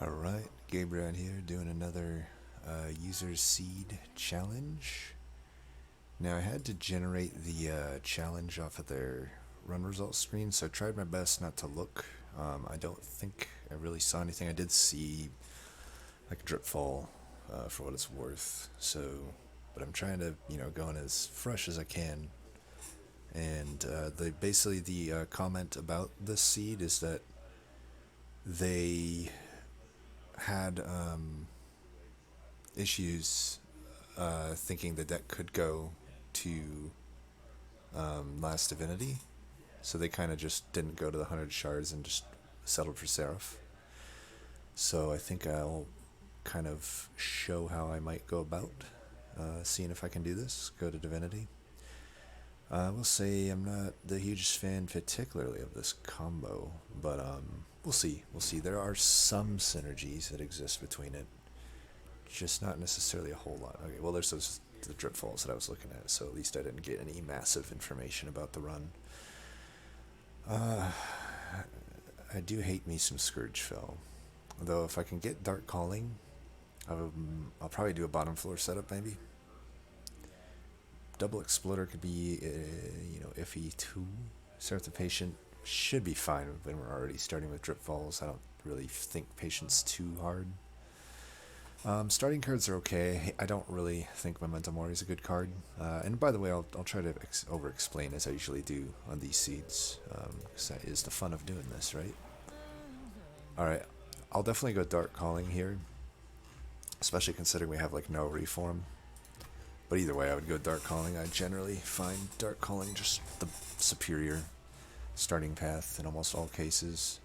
Alright, Gabriel here doing another user seed challenge. Now I had to generate the challenge off of their run results screen, so I tried my best not to look. I don't think I really saw anything. I did see like a Dripfall for what it's worth, but I'm trying to, go in as fresh as I can. And the comment about this seed is that they had issues thinking the deck could go to Last Divinity, so they kind of just didn't go to the 100 shards and just settled for Seraph. So I think I'll kind of show how I might go about seeing if I can do this, go to Divinity. I will say I'm not the hugest fan particularly of this combo, but we'll see. We'll see. There are some synergies that exist between it, just not necessarily a whole lot. Okay, well, there's the Dripfalls that I was looking at, so at least I didn't get any massive information about the run. I do hate me some Scourgefell, though if I can get Dark Calling, I'll probably do a bottom floor setup maybe. Double Exploder could be, iffy too. Seraph the Patient should be fine when we're already starting with Dripfalls. I don't really think Patient's too hard. Starting cards are okay. I don't really think Memento Mori is a good card. And by the way, I'll try to over-explain as I usually do on these seeds, because that is the fun of doing this, right? Alright, I'll definitely go Dark Calling here, especially considering we have like no reform. But either way, I would go Dark Calling. I generally find Dark Calling just the superior starting path in almost all cases.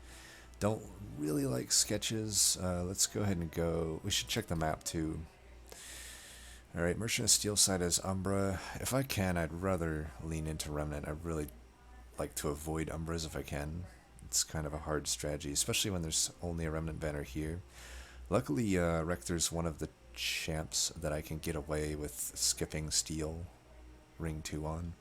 Don't really like sketches. Let's go ahead and go. We should check the map too. Alright, Merchant of Steel side is Umbra. If I can, I'd rather lean into Remnant. I really like to avoid Umbras if I can. It's kind of a hard strategy, especially when there's only a Remnant banner here. Luckily, Rector's one of the champs that I can get away with skipping Steel Ring 2 on.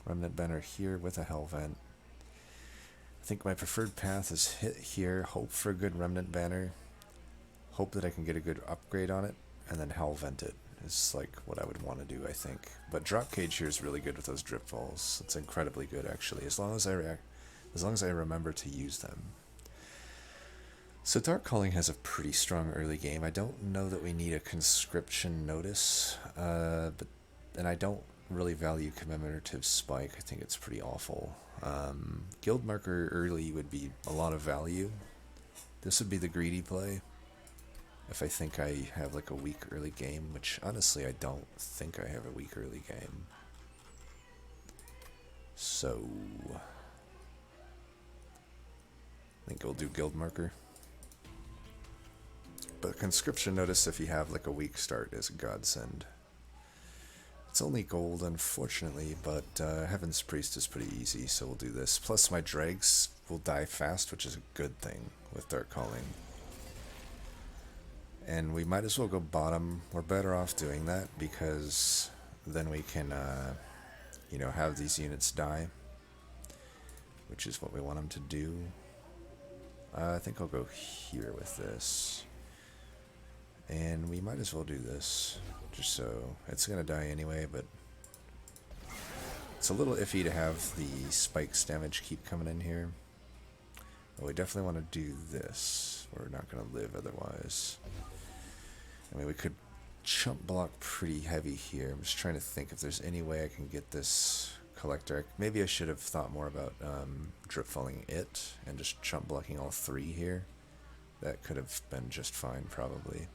Remnant banner here with a Hellvent. I think my preferred path is hit here, hope for a good Remnant banner, hope that I can get a good upgrade on it, and then Hellvent it is like what I would want to do, I think. But Drop Cage here is really good with those Dripfalls. It's incredibly good actually, as long as I remember to use them. So Dark Calling has a pretty strong early game. I don't know that we need a conscription notice, and I don't really value commemorative spike. I think it's pretty awful. Guild marker early would be a lot of value. This would be the greedy play if I think I have like a weak early game, which honestly I don't think I have a weak early game. So I think we'll do guild marker. But conscription notice if you have like a weak start is a godsend. It's only gold, unfortunately, but Heaven's Priest is pretty easy, so we'll do this. Plus my dregs will die fast, which is a good thing with Dark Calling. And we might as well go bottom. We're better off doing that, because then we can, have these units die, which is what we want them to do. I think I'll go here with this. And we might as well do this, just so it's going to die anyway, but it's a little iffy to have the spikes damage keep coming in here. But we definitely want to do this. We're not going to live otherwise. I mean, we could chump block pretty heavy here. I'm just trying to think if there's any way I can get this collector. Maybe I should have thought more about dripfalling it and just chump blocking all three here. That could have been just fine, probably.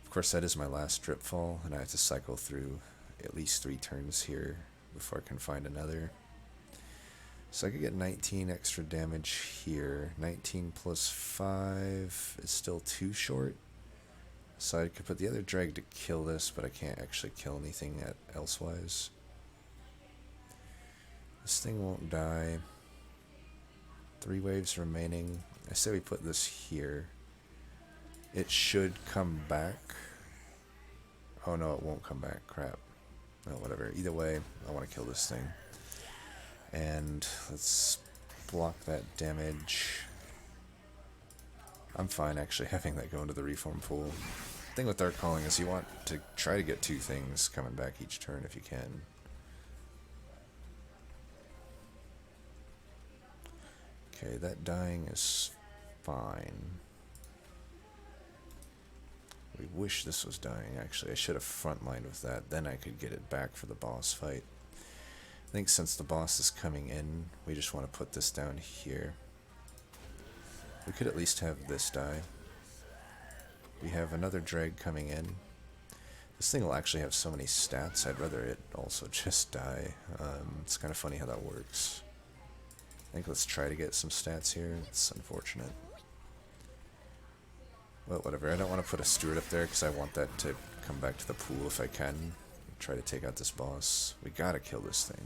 Of course, that is my last Dripfall, and I have to cycle through at least 3 turns here before I can find another. So I could get 19 extra damage here. 19 plus 5 is still too short. So I could put the other drag to kill this, but I can't actually kill anything elsewise. This thing won't die. 3 waves remaining. I say we put this here. It should come back. Oh no, it won't come back. Crap. No, whatever. Either way, I want to kill this thing. And let's block that damage. I'm fine actually having that go into the reform pool. The thing with Dark Calling is you want to try to get 2 things coming back each turn if you can. Okay, that dying is fine. We wish this was dying, actually. I should have frontlined with that, then I could get it back for the boss fight. I think since the boss is coming in, we just want to put this down here. We could at least have this die. We have another drag coming in. This thing will actually have so many stats, I'd rather it also just die. It's kind of funny how that works. I think let's try to get some stats here. It's unfortunate. Well, whatever. I don't want to put a steward up there because I want that to come back to the pool if I can. Try to take out this boss. We gotta kill this thing.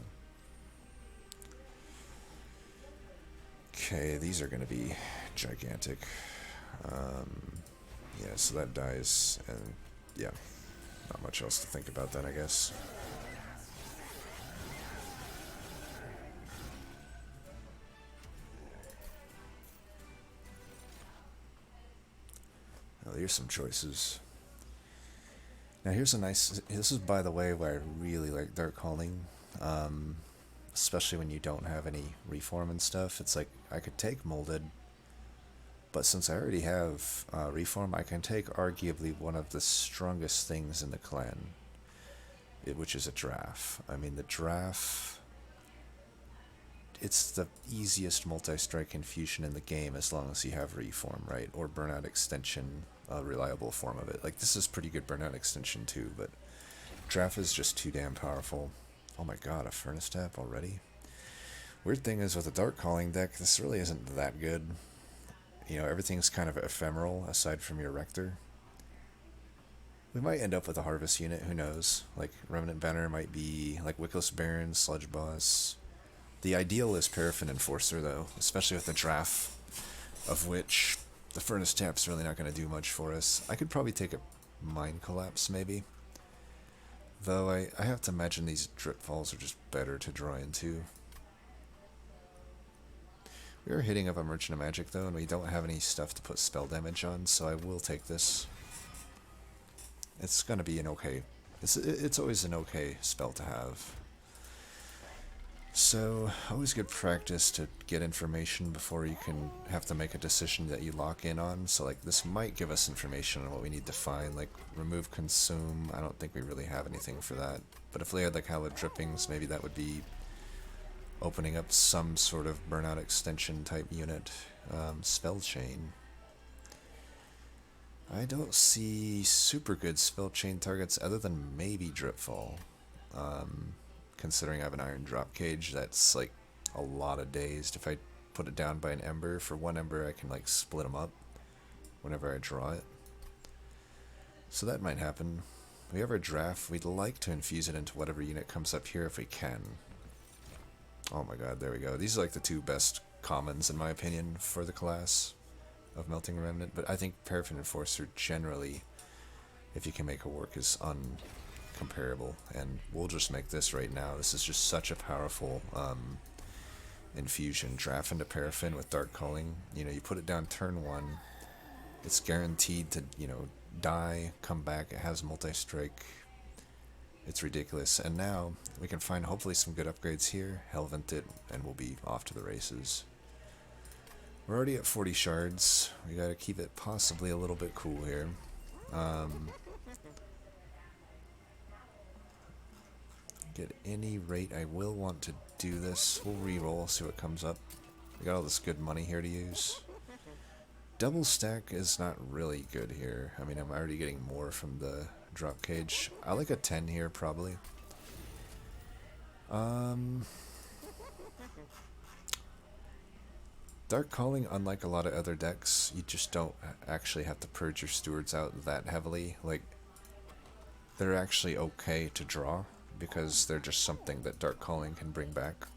Okay, these are going to be gigantic. Yeah, so that dies, and yeah, not much else to think about then, I guess. Well, here's some choices. Now here's a nice, this is by the way where I really like Dark Calling. Especially when you don't have any reform and stuff. It's like, I could take Molded, but since I already have reform, I can take arguably one of the strongest things in the clan, which is a Draff. I mean, the Draff, it's the easiest multi-strike infusion in the game as long as you have reform, right? Or Burnout Extension, a reliable form of it. Like, this is pretty good Burnout Extension too, but Draff is just too damn powerful. Oh my god, a Furnace Tap already? Weird thing is with the Dark Calling deck, this really isn't that good. You know, everything's kind of ephemeral aside from your Rector. We might end up with a Harvest unit, who knows? Like, Remnant Banner might be like Wickless Baron, Sludge Boss. The ideal is Parrafin Enforcer though, especially with the Draff, of which the Furnace Tap's really not going to do much for us. I could probably take a Mind Collapse maybe. Though I have to imagine these Dripfalls are just better to draw into. We are hitting up a Merchant of Magic though, and we don't have any stuff to put spell damage on, so I will take this. It's gonna be an okay. It's always an okay spell to have. So, always good practice to get information before you can have to make a decision that you lock in on. So, like, this might give us information on what we need to find, like, remove consume. I don't think we really have anything for that. But if we had, like, hallowed drippings, maybe that would be opening up some sort of Burnout Extension type unit. Spell chain. I don't see super good spell chain targets other than maybe Dripfall. Considering I have an iron drop cage, that's like a lot of dazed. If I put it down by an ember, for one ember I can like split them up whenever I draw it. So that might happen. We have our Draff. We'd like to infuse it into whatever unit comes up here if we can. Oh my god, there we go. These are like the 2 best commons in my opinion for the class of Melting Remnant, but I think Parrafin Enforcer generally, if you can make it work, is comparable, and we'll just make this right now. This is just such a powerful infusion. Draff into Parrafin with Dark Calling. You know, you put it down turn 1, it's guaranteed to, you know, die, come back, it has multi-strike. It's ridiculous. And now we can find hopefully some good upgrades here, Hellvent it, and we'll be off to the races. We're already at 40 shards. We gotta keep it possibly a little bit cool here. At any rate, I will want to do this. We'll re-roll, see what comes up. We got all this good money here to use. Double stack is not really good here. I mean, I'm already getting more from the drop cage. I like a 10 here, probably. Dark Calling, unlike a lot of other decks, you just don't actually have to purge your stewards out that heavily. Like, they're actually okay to draw, because they're just something that Dark Calling can bring back.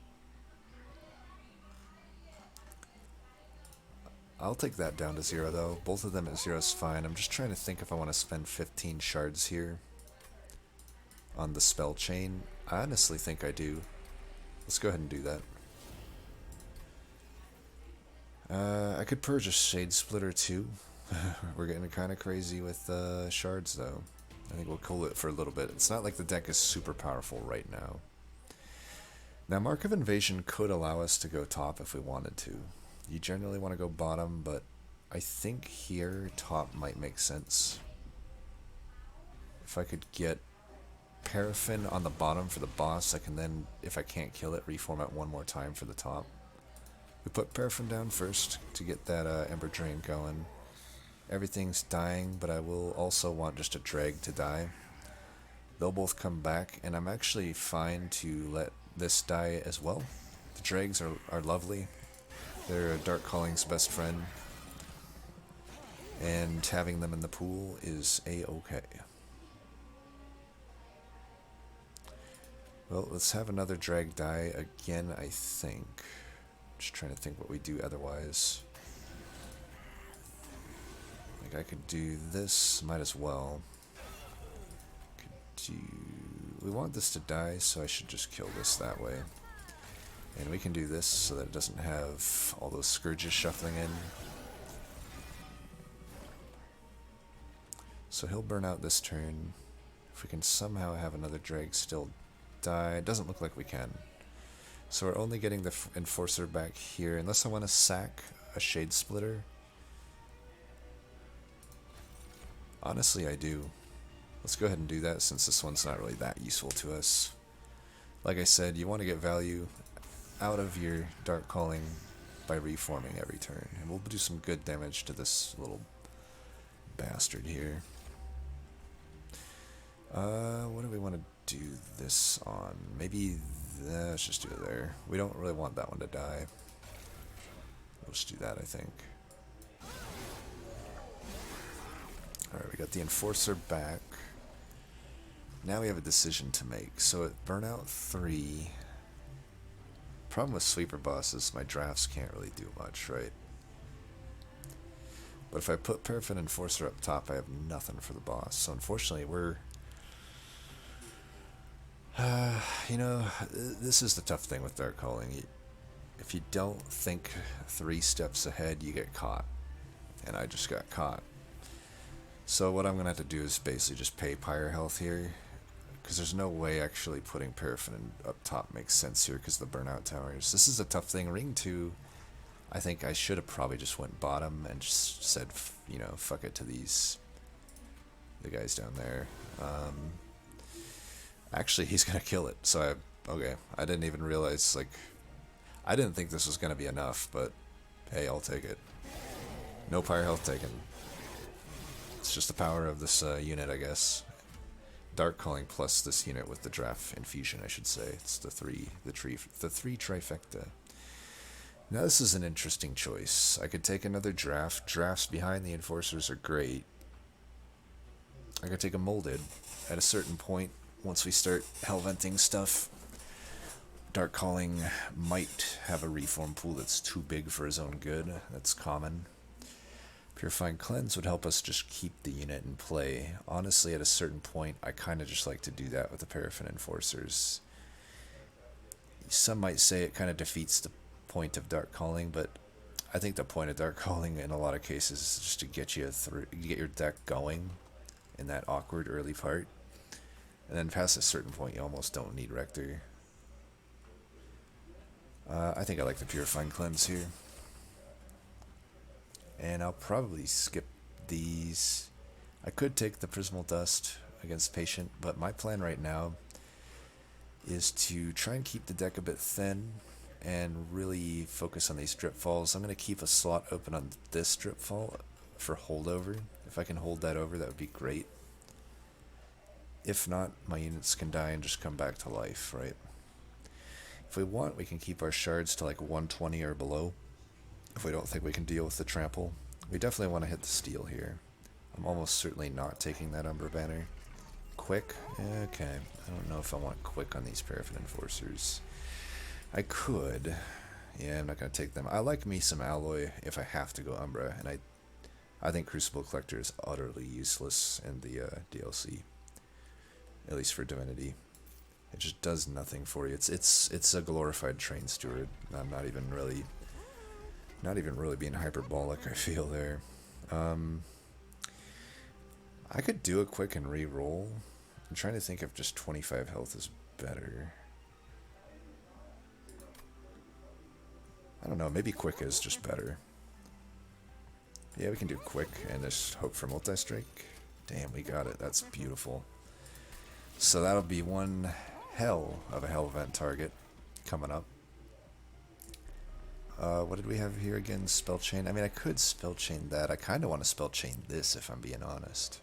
I'll take that down to 0 though. Both of them at 0 is fine. I'm just trying to think if I want to spend 15 shards here on the spell chain. I honestly think I do. Let's go ahead and do that. I could purge a Shade Splitter too. We're getting kind of crazy with shards though. I think we'll cool it for a little bit. It's not like the deck is super powerful right now. Now Mark of Invasion could allow us to go top if we wanted to. You generally want to go bottom, but I think here top might make sense. If I could get Parrafin on the bottom for the boss, I can then, if I can't kill it, reformat one more time for the top. We put Parrafin down first to get that Ember Drain going. Everything's dying, but I will also want just a drag to die. They'll both come back, and I'm actually fine to let this die as well. The drags are lovely. They're Dark Calling's best friend. And having them in the pool is a-okay. Well, let's have another drag die again, I think. Just trying to think what we do otherwise. Like I could do this, might as well. We want this to die, so I should just kill this that way. And we can do this so that it doesn't have all those scourges shuffling in. So he'll burn out this turn. If we can somehow have another drag still die, it doesn't look like we can. So we're only getting the Enforcer back here, unless I want to sack a Shade Splitter. Honestly, I do. Let's go ahead and do that since this one's not really that useful to us. Like I said, you want to get value out of your Dark Calling by reforming every turn. And we'll do some good damage to this little bastard here. What do we want to do this on? Maybe, let's just do it there. We don't really want that one to die. We'll just do that, I think. Alright, we got the Enforcer back. Now we have a decision to make. So at Burnout 3, problem with sweeper bosses, my drafts can't really do much, right? But if I put Parrafin Enforcer up top, I have nothing for the boss. So unfortunately, we're... you know, this is the tough thing with Dark Calling. If you don't think 3 steps ahead, you get caught. And I just got caught. So what I'm going to have to do is basically just pay Pyre health here. Because there's no way actually putting Parrafin up top makes sense here because of the Burnout Towers. This is a tough thing. Ring 2, I think I should have probably just went bottom and just said, you know, fuck it to the guys down there. Actually, he's going to kill it. So, I didn't even realize, like, I didn't think this was going to be enough, but hey, I'll take it. No Pyre health taken. It's just the power of this unit, I guess. Dark Calling plus this unit with the Draff infusion, I should say. It's the three trifecta. Now this is an interesting choice. I could take another Draff. Drafts behind the Enforcers are great. I could take a Molded. At a certain point, once we start hellventing stuff, Dark Calling might have a reform pool that's too big for his own good. That's common. Purifying Cleanse would help us just keep the unit in play. Honestly, at a certain point, I kind of just like to do that with the Parrafin Enforcers. Some might say it kind of defeats the point of Dark Calling, but I think the point of Dark Calling in a lot of cases is just to get you through, get your deck going in that awkward early part. And then past a certain point, you almost don't need Rector. I think I like the Purifying Cleanse here. And I'll probably skip these. I could take the Prismal Dust against Patient, but my plan right now is to try and keep the deck a bit thin and really focus on these Dripfalls. I'm going to keep a slot open on this Dripfall for holdover. If I can hold that over, that would be great. If not, my units can die and just come back to life, right? If we want, we can keep our shards to like 120 or below. If we don't think we can deal with the trample. We definitely want to hit the steel here. I'm almost certainly not taking that Umbra Banner. Quick? Okay. I don't know if I want quick on these Parrafin Enforcers. I could. Yeah, I'm not going to take them. I like me some Alloy if I have to go Umbra, and I think Crucible Collector is utterly useless in the DLC. At least for Divinity. It just does nothing for you. It's a glorified Train Steward. I'm not even really Not even really being hyperbolic, I feel there. I could do a quick and re-roll. I'm trying to think if just 25 health is better. I don't know, maybe quick is just better. Yeah, we can do quick and just hope for multi-strike. Damn, we got it. That's beautiful. So that'll be one hell of a hell event target coming up. What did we have here again? Spell chain. I mean, I could spell chain that. I kind of want to spell chain this, if I'm being honest.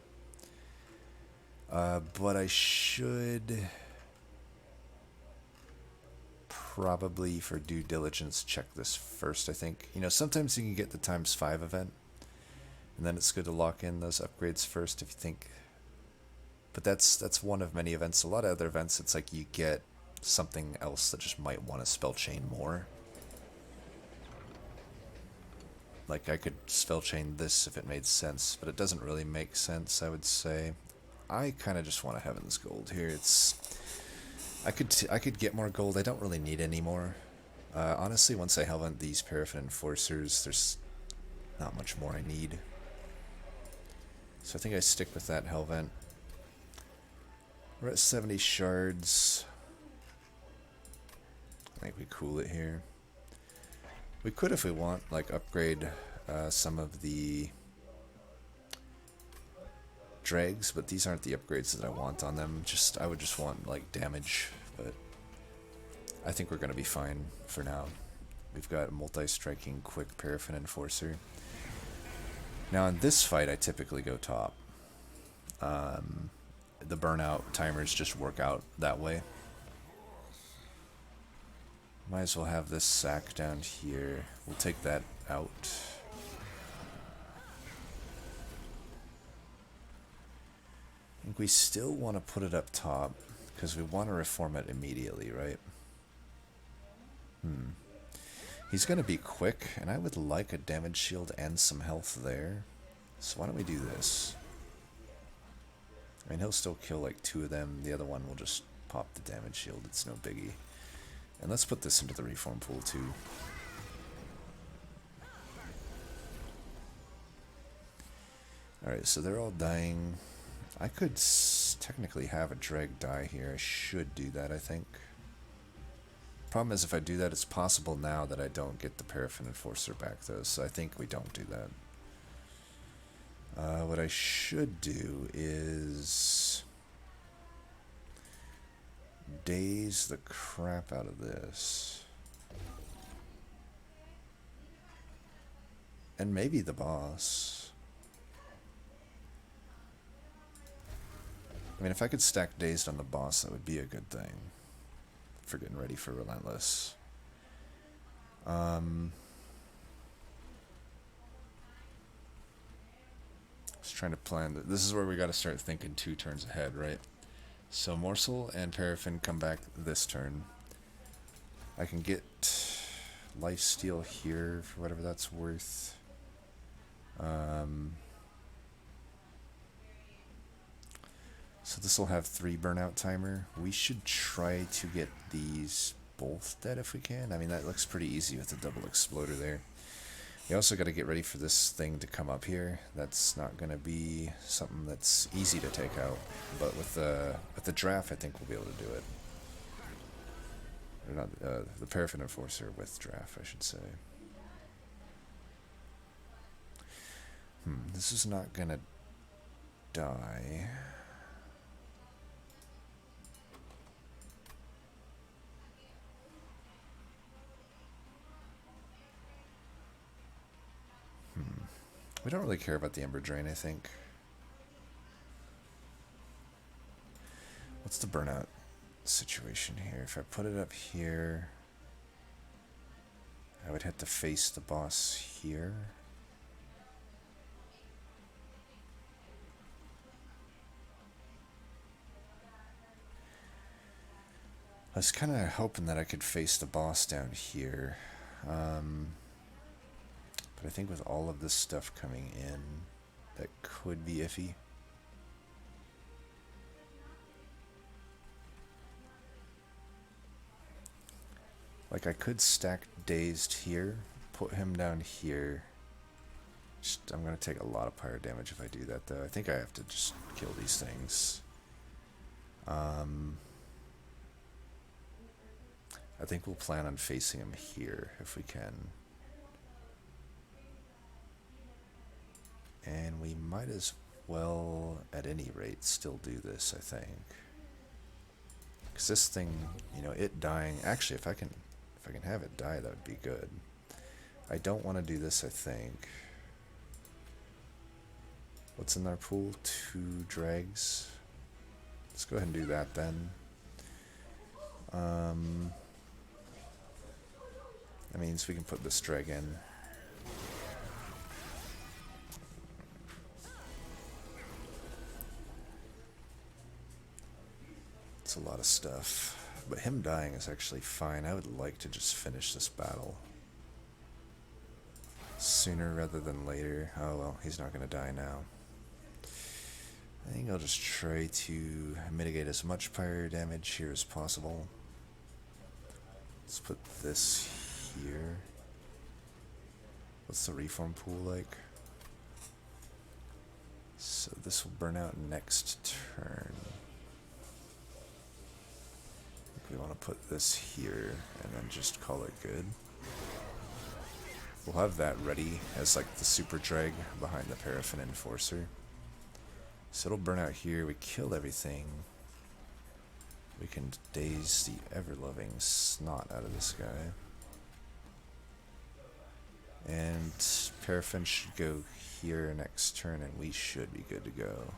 But I should probably, for due diligence, check this first, I think. You know, sometimes you can get the ×5 event, and then it's good to lock in those upgrades first if you think. But that's one of many events. A lot of other events, it's like you get something else that just might want to spell chain more. Like, I could spell chain this if it made sense, but it doesn't really make sense, I would say. I kind of just want a Heaven's Gold here. I could get more gold. I don't really need any more. Honestly, once I Hellvent these Parrafin Enforcers, there's not much more I need. So I think I stick with that Hellvent. We're at 70 shards. I think we cool it here. We could, if we want, like, upgrade some of the dregs, but these aren't the upgrades that I want on them. I would just want, like, damage, but I think we're going to be fine for now. We've got multi-striking quick Parrafin Enforcer. Now, in this fight, I typically go top. The burnout timers just work out that way. Might as well have this sack down here. We'll take that out. I think we still want to put it up top, because we want to reform it immediately, right? He's going to be quick, and I would like a damage shield and some health there. So why don't we do this? I mean, he'll still kill like 2 of them. The other one will just pop the damage shield. It's no biggie. And let's put this into the reform pool too. Alright, so they're all dying. I could technically have a drag die here. I should do that, I think. Problem is, if I do that, it's possible now that I don't get the Parrafin Enforcer back, though, so I think we don't do that. What I should do is daze the crap out of this. And maybe the boss. I mean, if I could stack dazed on the boss, that would be a good thing. For getting ready for Relentless. Just trying to plan. This is where we got to start thinking 2 turns ahead, right? So Morsel and Parrafin come back this turn. I can get Lifesteal here for whatever that's worth. So this will have 3 burnout timer. We should try to get these both dead if we can. I mean, that looks pretty easy with the double exploder there. You also got to get ready for this thing to come up here. That's not going to be something that's easy to take out. But with the Draff, I think we'll be able to do it. Or not, the Parrafin Enforcer with Draff, I should say. This is not going to die. We don't really care about the Ember Drain, I think. What's the burnout situation here? If I put it up here, I would have to face the boss here. I was kind of hoping that I could face the boss down here. But I think with all of this stuff coming in, that could be iffy. Like, I could stack Dazed here, put him down here. I'm going to take a lot of pyre damage if I do that, though. I think I have to just kill these things. I think we'll plan on facing him here if we can. And we might as well, at any rate, still do this, I think. Because this thing, you know, it dying... Actually, if I can have it die, that would be good. I don't want to do this, I think. What's in our pool? 2 dregs. Let's go ahead and do that then. That means we can put this drag in. It's a lot of stuff. But him dying is actually fine. I would like to just finish this battle sooner rather than later. Oh well, he's not going to die now. I think I'll just try to mitigate as much pyre damage here as possible. Let's put this here. What's the reform pool like? So this will burn out next turn. We want to put this here and then just call it good. We'll have that ready as like the super drag behind the Parrafin Enforcer. So it'll burn out here. We kill everything. We can daze the ever-loving snot out of this guy. And Parrafin should go here next turn and we should be good to go.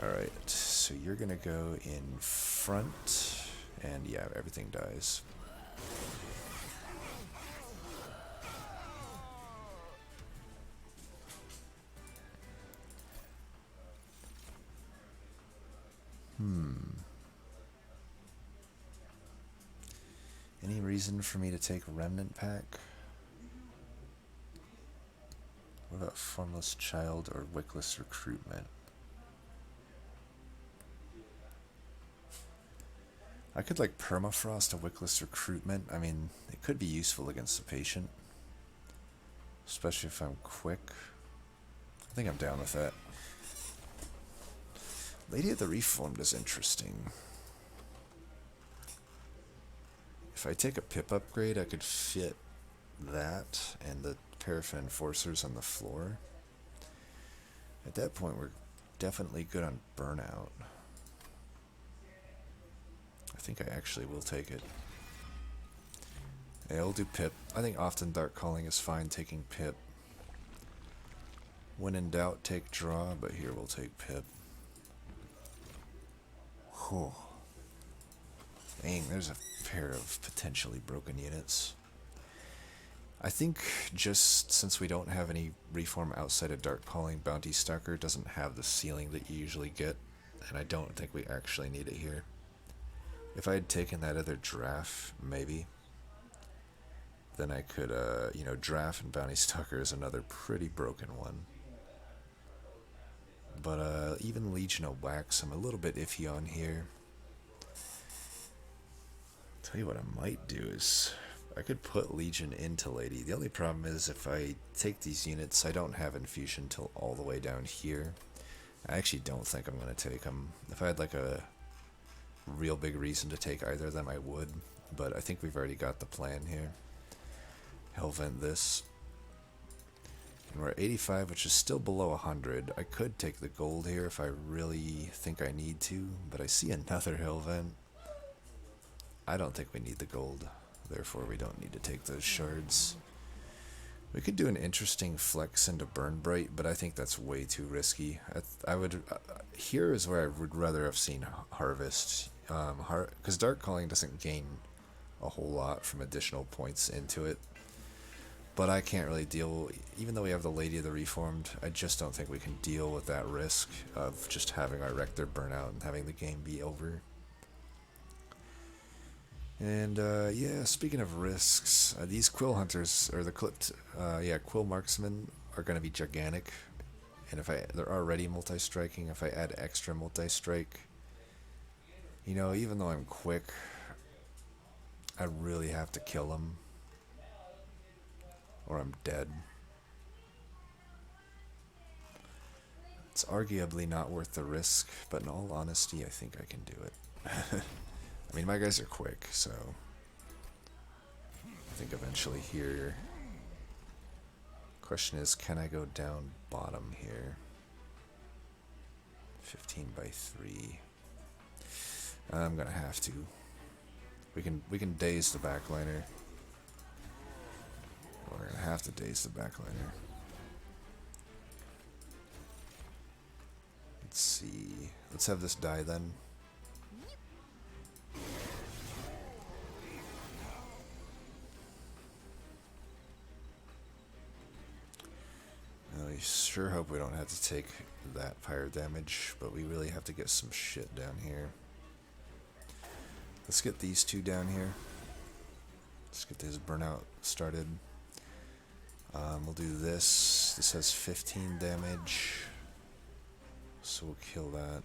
Alright, so you're gonna go in front, and yeah, everything dies. Any reason for me to take Remnant Pack? What about Formless Child or Wickless Recruitment? I could like permafrost a Wickless Recruitment. I mean, it could be useful against the patient. Especially if I'm quick. I think I'm down with that. Lady of the Reformed is interesting. If I take a pip upgrade, I could fit that and the Parrafin Enforcers on the floor. At that point, we're definitely good on Burnout. I think I actually will take it. Yeah, I'll do Pip. I think often Dark Calling is fine taking Pip. When in doubt, take Draw, but here we'll take Pip. Whew. Dang, there's a pair of potentially broken units. I think just since we don't have any reform outside of Dark Calling, Bounty Stalker doesn't have the ceiling that you usually get, and I don't think we actually need it here. If I had taken that other Draff, maybe, then I could, you know, Draff and Bounty Stalker is another pretty broken one. But even Legion of Wax, I'm a little bit iffy on here. Tell you what I might do is I could put Legion into Lady. The only problem is if I take these units, I don't have Infusion till all the way down here. I actually don't think I'm going to take them. If I had like a real big reason to take either of them, I would. But I think we've already got the plan here. Hellvent this. And we're at 85, which is still below 100. I could take the gold here if I really think I need to, but I see another Hellvent. I don't think we need the gold, therefore we don't need to take those shards. We could do an interesting flex into Burn Bright, but I think that's way too risky. I would here is where I would rather have seen Harvest, because Dark Calling doesn't gain a whole lot from additional points into it. But I can't really deal, even though we have the Lady of the Reformed, I just don't think we can deal with that risk of just having our Rector burn out and having the game be over. And yeah, speaking of risks, these Quill Hunters, or the clipped, Quill Marksmen are going to be gigantic. And if they're already multi-striking, if I add extra multi-strike, you know, even though I'm quick, I really have to kill him, or I'm dead. It's arguably not worth the risk, but in all honesty, I think I can do it. I mean, my guys are quick, so I think eventually here. Question is, can I go down bottom here? 15 by 3. I'm gonna have to. We can daze the backliner. We're gonna have to daze the backliner. Let's see. Let's have this die then. I sure hope we don't have to take that fire damage, but we really have to get some shit down here. Let's get these two down here. Let's get this burnout started. We'll do this. This has 15 damage, so we'll kill that.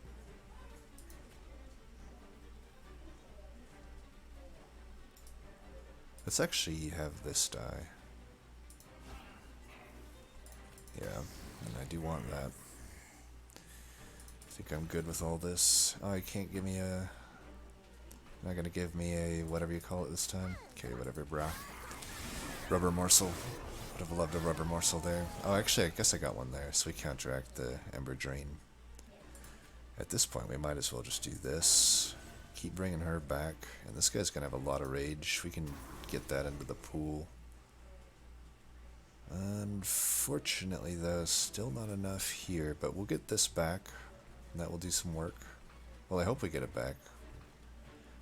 Let's actually have this die. Yeah, and I do want that. I think I'm good with all this. Oh, you can't give me a... Not gonna give me a whatever you call it this time. Okay, whatever, brah. Rubber morsel. Would have loved a rubber morsel there. Oh, actually, I guess I got one there, so we counteract the Ember Drain. At this point, we might as well just do this. Keep bringing her back. And this guy's gonna have a lot of rage. We can get that into the pool. Unfortunately, though, still not enough here, but we'll get this back, and that will do some work. Well, I hope we get it back.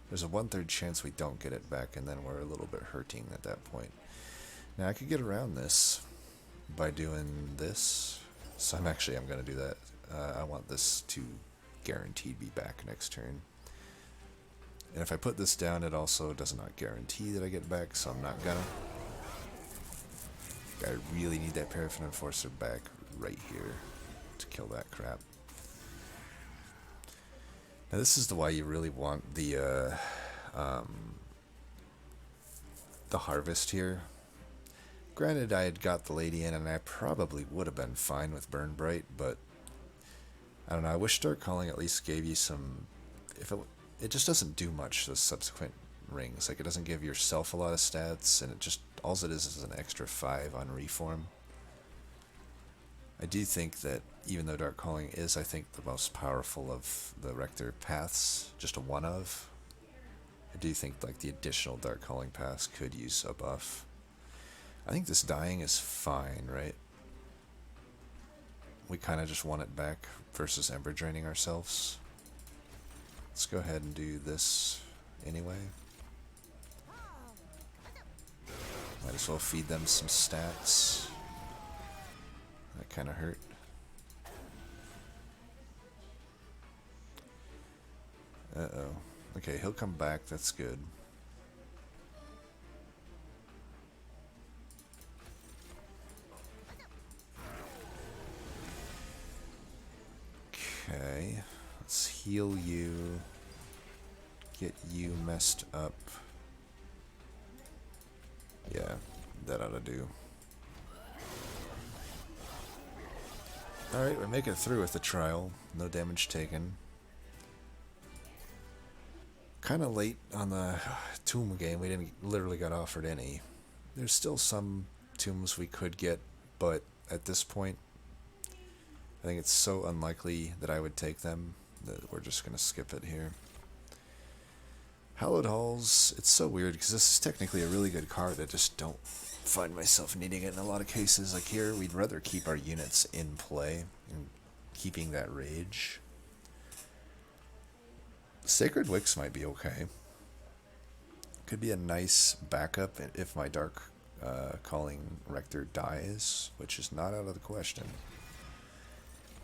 There's a 1/3 chance we don't get it back, and then we're a little bit hurting at that point. Now, I could get around this by doing this, so I'm going to do that. I want this to guaranteed be back next turn. And if I put this down, it also does not guarantee that I get back, so I'm not gonna. I really need that Parrafin Enforcer back right here to kill that crap. Now this is the why you really want the harvest here. Granted, I had got the lady in and I probably would have been fine with Burn Bright, but I don't know, I wish Dark Calling at least gave you some... It just doesn't do much, those subsequent rings. Like, it doesn't give yourself a lot of stats, and it just... All it is an extra 5 on Reform. I do think that, even though Dark Calling is, I think, the most powerful of the Rector paths, just a one of, I do think, like, the additional Dark Calling paths could use a buff. I think this dying is fine, right? We kind of just want it back versus Ember Draining ourselves. Let's go ahead and do this anyway. Might as well feed them some stats. That kind of hurt. Uh-oh. Okay, he'll come back. That's good. Okay. Let's heal you. Get you messed up. Yeah, that ought to do. Alright, we're making it through with the trial. No damage taken. Kind of late on the tomb game. We didn't literally got offered any. There's still some tombs we could get, but at this point, I think it's so unlikely that I would take them that we're just going to skip it here. Hallowed Halls, it's so weird because this is technically a really good card. I just don't find myself needing it in a lot of cases. Like here, we'd rather keep our units in play and keeping that rage. Sacred Wicks might be okay. Could be a nice backup if my Dark Calling Rector dies, which is not out of the question.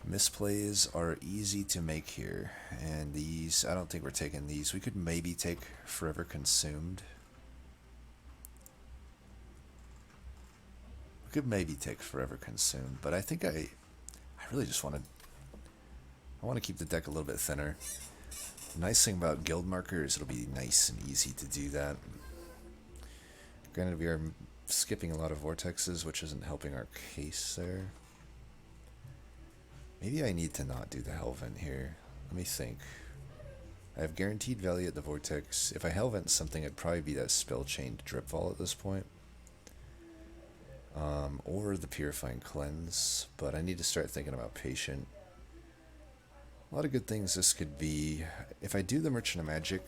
Misplays are easy to make here, and these, I don't think we're taking these. We could maybe take Forever Consumed. We could maybe take Forever Consumed, but I think I really just want to keep the deck a little bit thinner. The nice thing about Guild Marker is it'll be nice and easy to do that. Granted, we are skipping a lot of vortexes, which isn't helping our case there. Maybe I need to not do the Hellvent here. Let me think. I have guaranteed value at the vortex. If I Hellvent something, it'd probably be that spell chained Dripfall at this point. Or the Purifying Cleanse, but I need to start thinking about Patient. A lot of good things this could be. If I do the Merchant of Magic,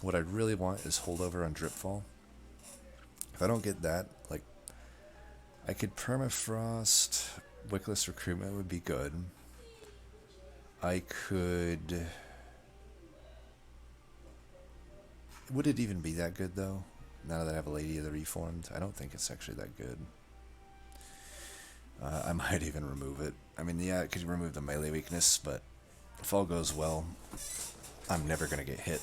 what I really want is holdover on Dripfall. If I don't get that, like, I could Permafrost, Wickless Recruitment would be good. I could... Would it even be that good, though? Now that I have a Lady of the Reformed? I don't think it's actually that good. I might even remove it. I mean, yeah, it could remove the melee weakness, but if all goes well, I'm never going to get hit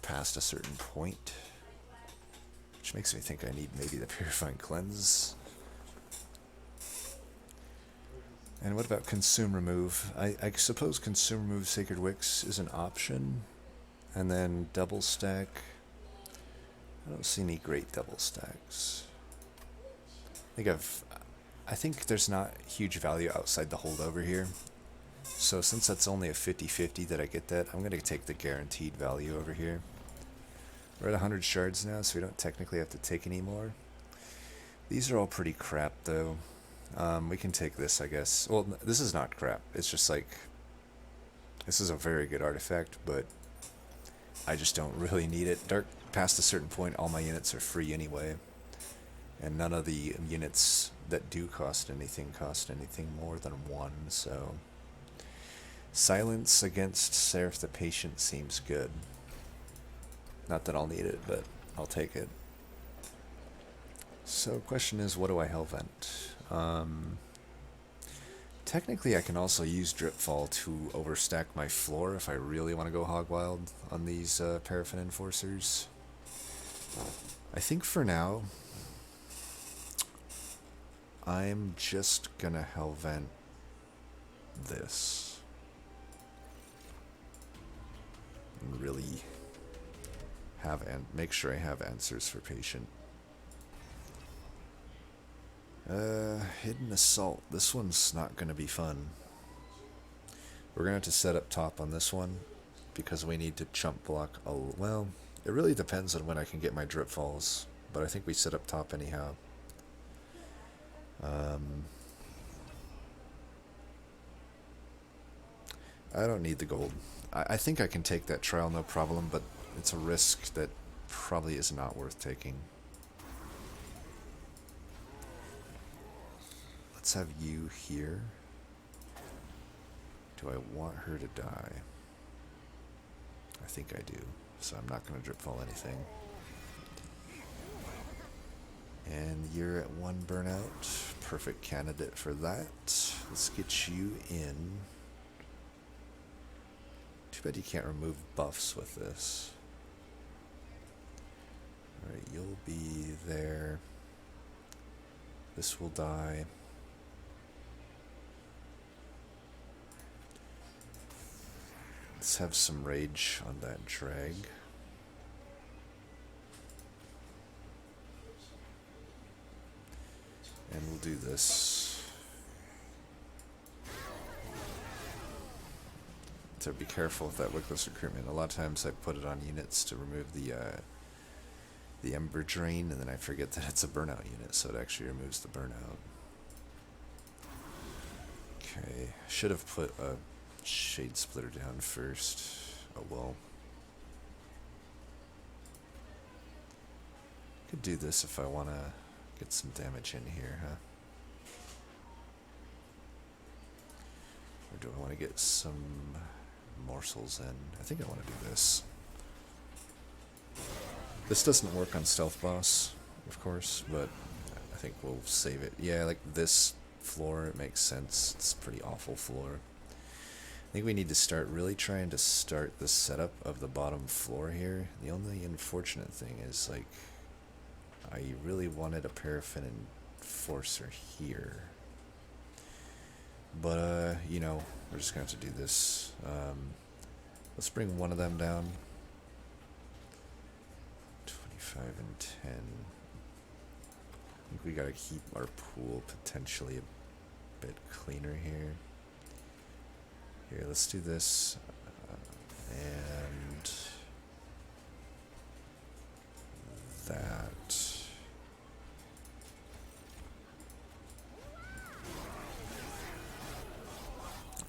past a certain point. Which makes me think I need maybe the Purifying Cleanse. And what about Consume Remove? I suppose Consume Remove Sacred Wicks is an option. And then double stack. I don't see any great double stacks. I think there's not huge value outside the holdover here. So since that's only a 50-50 that I get that, I'm going to take the guaranteed value over here. We're at 100 shards now, so we don't technically have to take any more. These are all pretty crap, though. We can take this, I guess. Well, this is not crap. It's just like... This is a very good artifact, but... I just don't really need it. Dark, past a certain point, all my units are free anyway. And none of the units that do cost anything more than 1, so... Silence against Seraph the Patient seems good. Not that I'll need it, but I'll take it. So, question is, what do I Hellvent? Technically, I can also use Dripfall to overstack my floor if I really want to go hog wild on these Parrafin Enforcers. I think for now, I'm just gonna Hellvent this. And really have make sure I have answers for Patient. Hidden Assault. This one's not going to be fun. We're going to have to set up top on this one because we need to chump block well, it really depends on when I can get my Dripfalls, but I think we set up top anyhow. I don't need the gold. I think I can take that trial no problem, but it's a risk that probably is not worth taking. Let's have you here. Do I want her to die? I think I do, so I'm not going to Dripfall anything. And you're at 1 burnout. Perfect candidate for that. Let's get you in. Too bad you can't remove buffs with this. Alright, you'll be there. This will die. Let's have some rage on that drag. And we'll do this. So be careful with that Wickless Recruitment. A lot of times I put it on units to remove the Ember Drain, and then I forget that it's a Burnout unit, so it actually removes the Burnout. Okay, should have put a Shade Splitter down first. Oh well. Could do this if I want to get some damage in here, huh? Or do I want to get some morsels in? I think I want to do this. This doesn't work on Stealth Boss, of course, but I think we'll save it. Yeah, like this floor, it makes sense. It's a pretty awful floor. I think we need to start really trying to start the setup of the bottom floor here. The only unfortunate thing is, like, I really wanted a Parrafin Enforcer here. But, you know, we're just going to have to do this. Let's bring one of them down. 25. 5 and 10. I think we gotta keep our pool potentially a bit cleaner here. Here, let's do this. And that.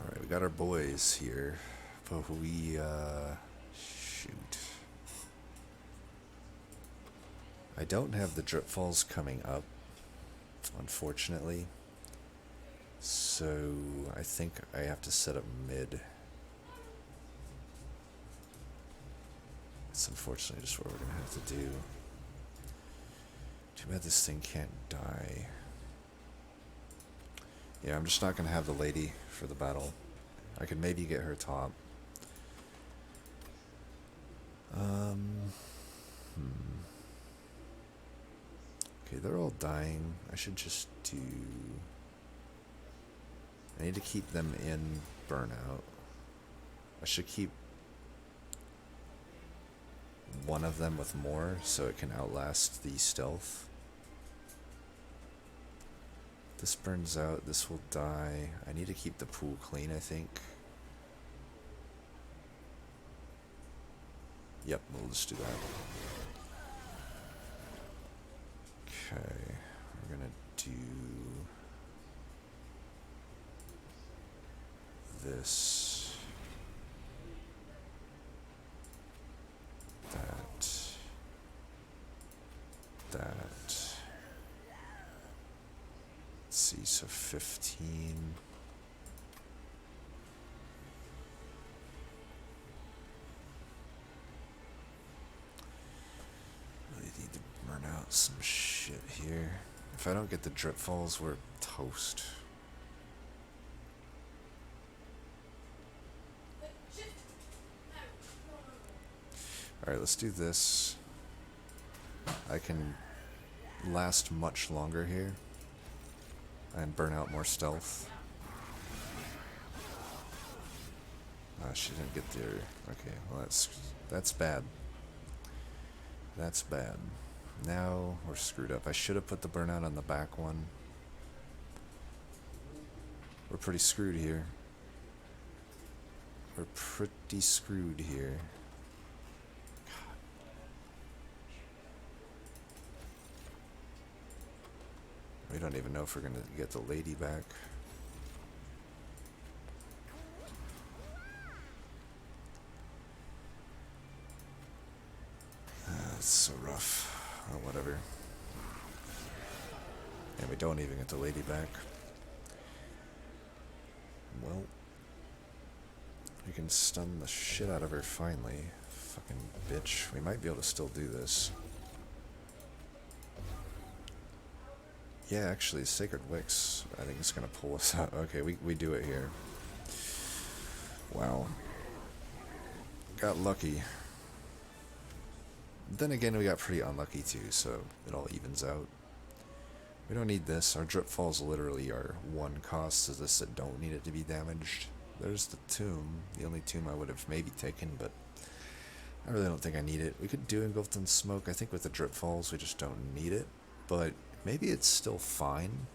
Alright, we got our boys here, but we, shoot. I don't have the Dripfalls coming up, unfortunately, so I think I have to set up mid. It's unfortunately just what we're gonna have to do. Too bad this thing can't die. Yeah, I'm just not gonna have the lady for the battle. I could maybe get her top. Okay, they're all dying. I should just do... I need to keep them in Burnout. I should keep one of them with more so it can outlast the stealth. This burns out, this will die. I need to keep the pool clean, I think. Yep, we'll just do that. Okay, we're gonna do this, that, that. Let's see, so 15. Really need to burn out some shit here. If I don't get the Dripfalls, we're toast. Alright, let's do this. I can last much longer here and burn out more stealth. She didn't get there. Okay, well that's bad. That's bad. Now we're screwed up. I should have put the burnout on the back one. We're pretty screwed here. We're pretty screwed here. We don't even know if we're going to get the lady back. It's so rough. Oh, whatever. And we don't even get the lady back. Well, we can stun the shit out of her finally. Fucking bitch. We might be able to still do this. Yeah, actually, Sacred Wicks, I think it's going to pull us out. Okay, we do it here. Wow. Got lucky. Then again, we got pretty unlucky too, so it all evens out. We don't need this. Our Dripfalls literally are one cost to this that don't need it to be damaged. There's the tomb. The only tomb I would have maybe taken, but I really don't think I need it. We could do Engulfed in Smoke. I think with the Dripfalls, we just don't need it. But maybe it's still fine.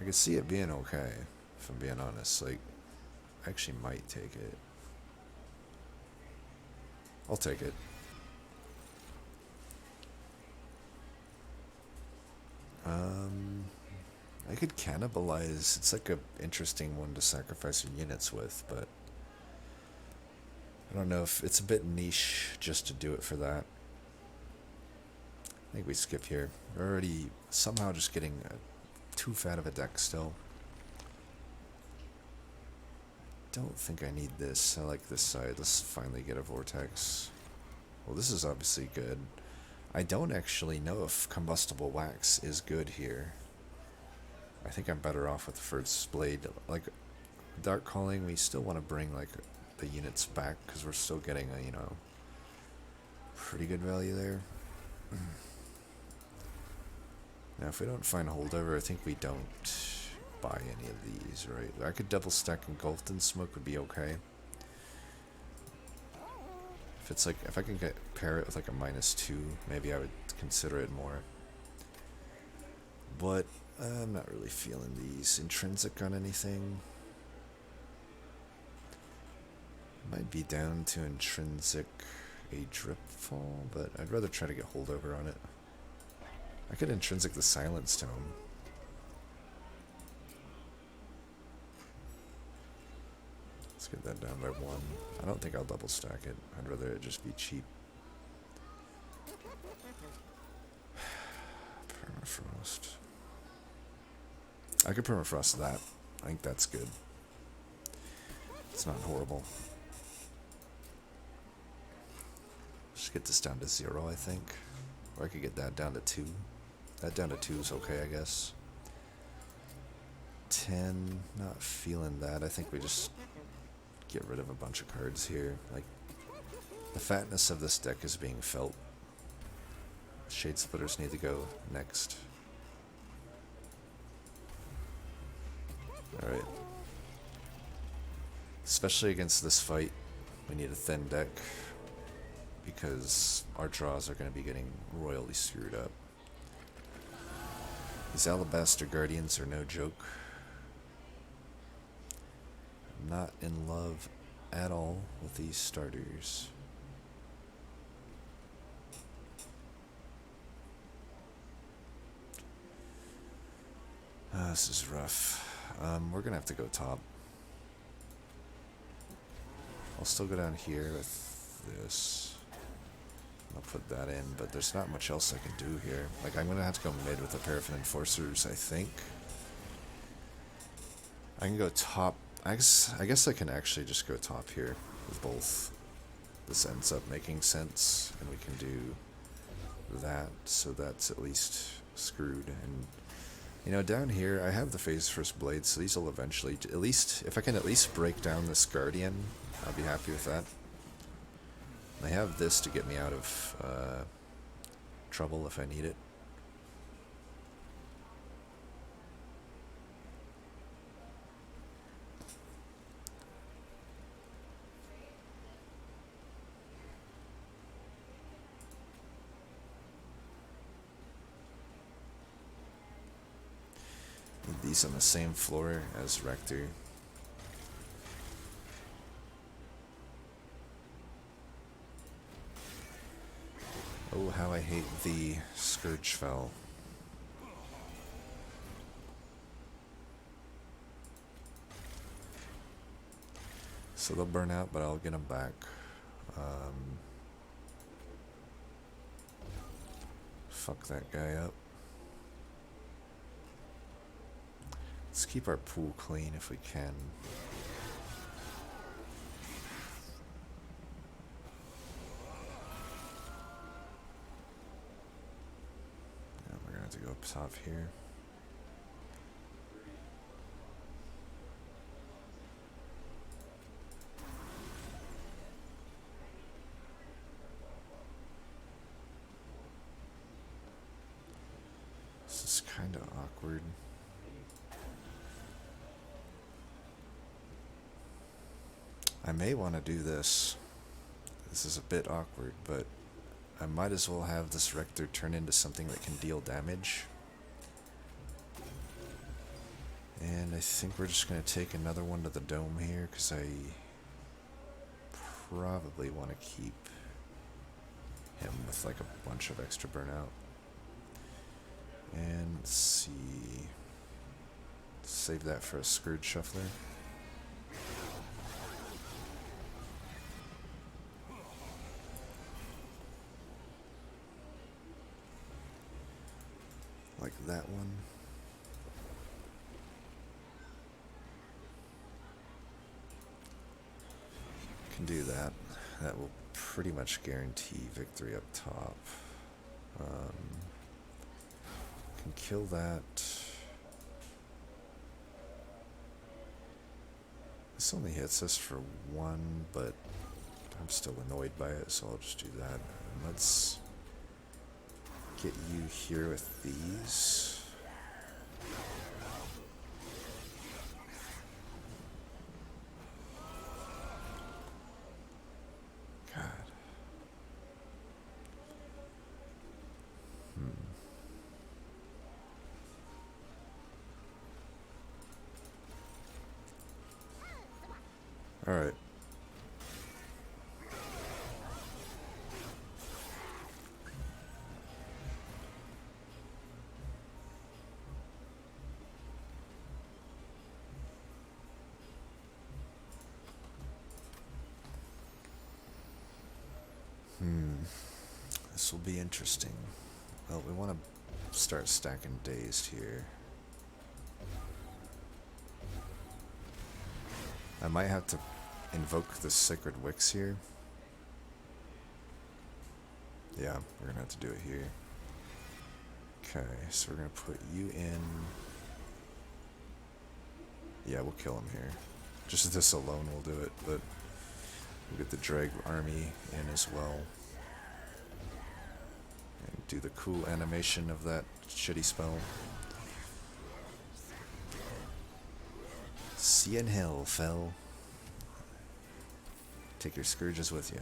I could see it being okay, if I'm being honest. Like, I actually might take it. I'll take it. I could cannibalize. It's like a interesting one to sacrifice your units with, but I don't know if it's a bit niche just to do it for that. I think we skip here. We're already somehow just getting too fat of a deck still. Don't think I need this. I like this side. Let's finally get a Vortex. Well, this is obviously good. I don't actually know if Combustible Wax is good here. I think I'm better off with the First Blade. Like, Dark Calling, we still want to bring, like, the units back, because we're still getting a, you know, pretty good value there. Now, if we don't find Holdover, I think we don't buy any of these, right? I could double stack Engulfed in Smoke would be okay. If it's like, if I can pair it with like a -2, maybe I would consider it more. But I'm not really feeling these intrinsic on anything. Might be down to intrinsic a Dripfall, but I'd rather try to get holdover on it. I could intrinsic the Silence Tome. Let's get that down by 1. I don't think I'll double stack it. I'd rather it just be cheap. Permafrost. I could permafrost that. I think that's good. It's not horrible. Just get this down to 0, I think. Or I could get that down to 2. That down to 2 is okay, I guess. 10, not feeling that. I think we just get rid of a bunch of cards here. Like, the fatness of this deck is being felt. Shade Splitters need to go next. Alright. Especially against this fight, we need a thin deck, because our draws are going to be getting royally screwed up. These Alabaster Guardians are no joke. I'm not in love at all with these starters. This is rough. We're going to have to go top. I'll still go down here with this. I'll put that in, but there's not much else I can do here. Like, I'm going to have to go mid with the Parrafin Enforcers, I think. I can go top. I guess I can actually just go top here with both. This ends up making sense, and we can do that, so that's at least screwed. And, you know, down here, I have the Phase First Blade, so these will eventually, at least, if I can at least break down this Guardian, I'll be happy with that. I have this to get me out of trouble if I need it. Need these on the same floor as Rector. Oh, how I hate the Scourge Fell. So they'll burn out, but I'll get them back. Fuck that guy up. Let's keep our pool clean if we can. To go up top here. This is kind of awkward. I may want to do this. This is a bit awkward, but I might as well have this Rector turn into something that can deal damage. And I think we're just going to take another one to the dome here, because I probably want to keep him with like a bunch of extra burnout. And let's see. Save that for a Scourge Shuffler. Like that one. Can do that. That will pretty much guarantee victory up top. Can kill that. This only hits us for 1, but I'm still annoyed by it, so I'll just do that. And let's get you here with these. God. Alright. This will be interesting. Well, we want to start stacking dazed here. I might have to invoke the Sacred Wicks here. Yeah, we're gonna have to do it here. Okay, so we're gonna put you in. Yeah, we'll kill him here. Just this alone will do it, but we'll get the Drag army in as well. And do the cool animation of that shitty spell. See you in hell, fell. Take your scourges with you.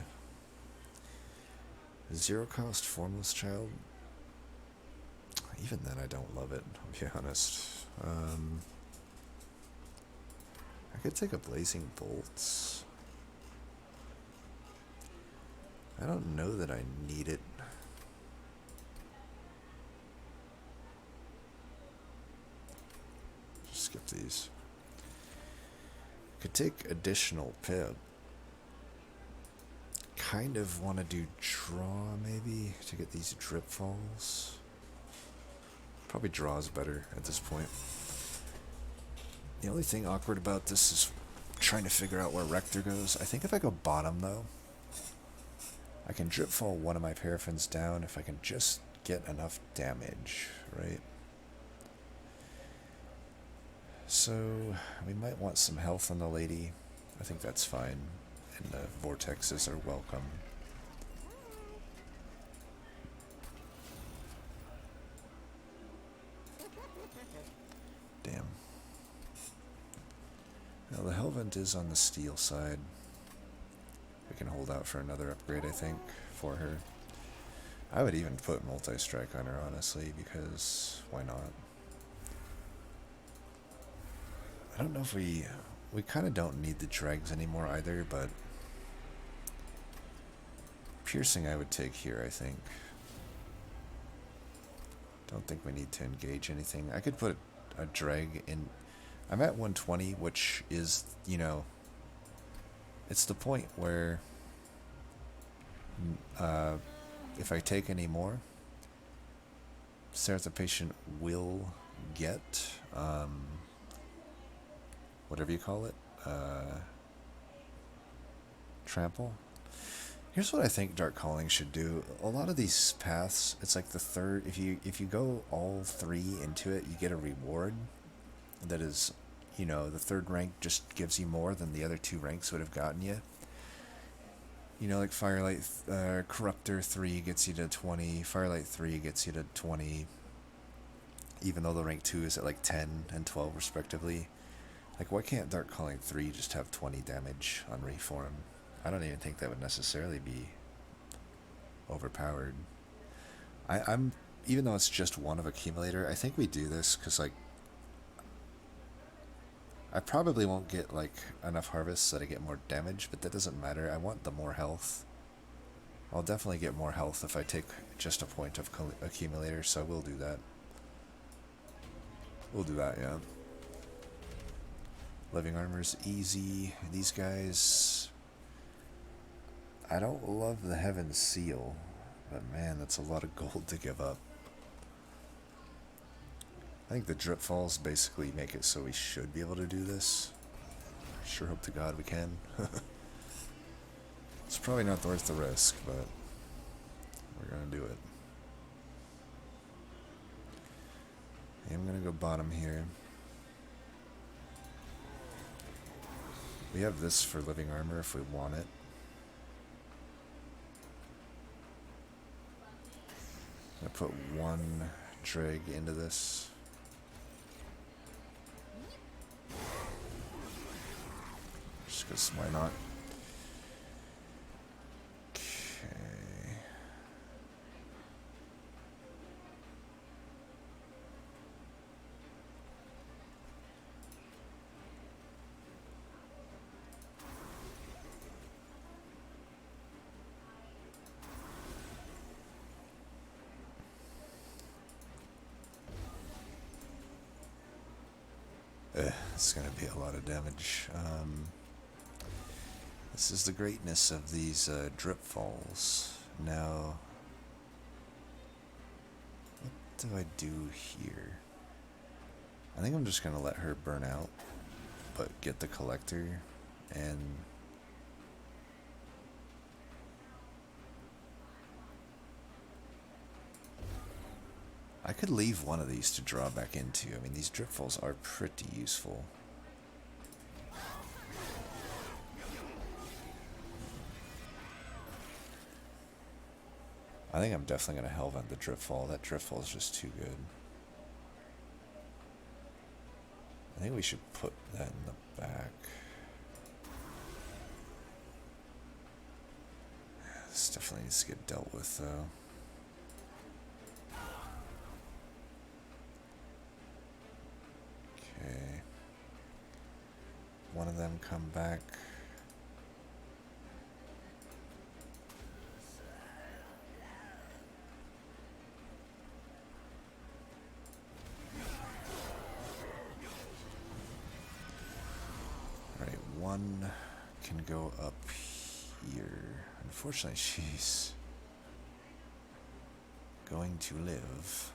Zero cost Formless Child. Even then I don't love it, I'll be honest. I could take a Blazing Bolts. I don't know that I need it. Just skip these. Could take additional pip. Kind of want to do draw maybe to get these Dripfalls. Probably draw is better at this point. The only thing awkward about this is trying to figure out where Rector goes. I think if I go bottom though, I can Dripfall one of my Parrafins down if I can just get enough damage, right? So we might want some health on the lady. I think that's fine. And the vortexes are welcome. Damn. Now the Hellvent is on the steel side. We can hold out for another upgrade, I think, for her. I would even put multi-strike on her, honestly, because why not? I don't know if we kind of don't need the dregs anymore either, but piercing I would take here, I think. Don't think we need to engage anything. I could put a drag in. I'm at 120, which is, you know, it's the point where if I take any more, the patient will get whatever you call it, trample. Here's what I think Dark Calling should do. A lot of these paths, it's like the third. If you go all three into it, you get a reward that is, you know, the third rank just gives you more than the other two ranks would have gotten you. You know, like Firelight Corruptor 3 gets you to 20, Firelight 3 gets you to 20, even though the rank 2 is at like 10 and 12 respectively. Like, why can't Dark Calling 3 just have 20 damage on Reform? I don't even think that would necessarily be overpowered. I'm even though it's just one of Accumulator, I think we do this because, like, I probably won't get, like, enough harvests that I get more damage, but that doesn't matter. I want the more health. I'll definitely get more health if I take just a point of Accumulator, so we'll do that. We'll do that, yeah. Living Armor's easy. These guys, I don't love the Heaven Seal, but man, that's a lot of gold to give up. I think the Dripfalls basically make it so we should be able to do this. Sure hope to God we can. It's probably not worth the risk, but we're gonna do it. I'm gonna go bottom here. We have this for Living Armor if we want it. I'm gonna put one drag into this. Just because why not? Okay. It's gonna be a lot of damage. This is the greatness of these Dripfalls. Now, what do I do here? I think I'm just gonna let her burn out, but get the collector, and I could leave one of these to draw back into. I mean, these Dripfalls are pretty useful. I think I'm definitely going to Hellvent the Dripfall. That Dripfall is just too good. I think we should put that in the back. This definitely needs to get dealt with, though. Okay. One of them come back. Alright, one can go up here. Unfortunately, she's going to live.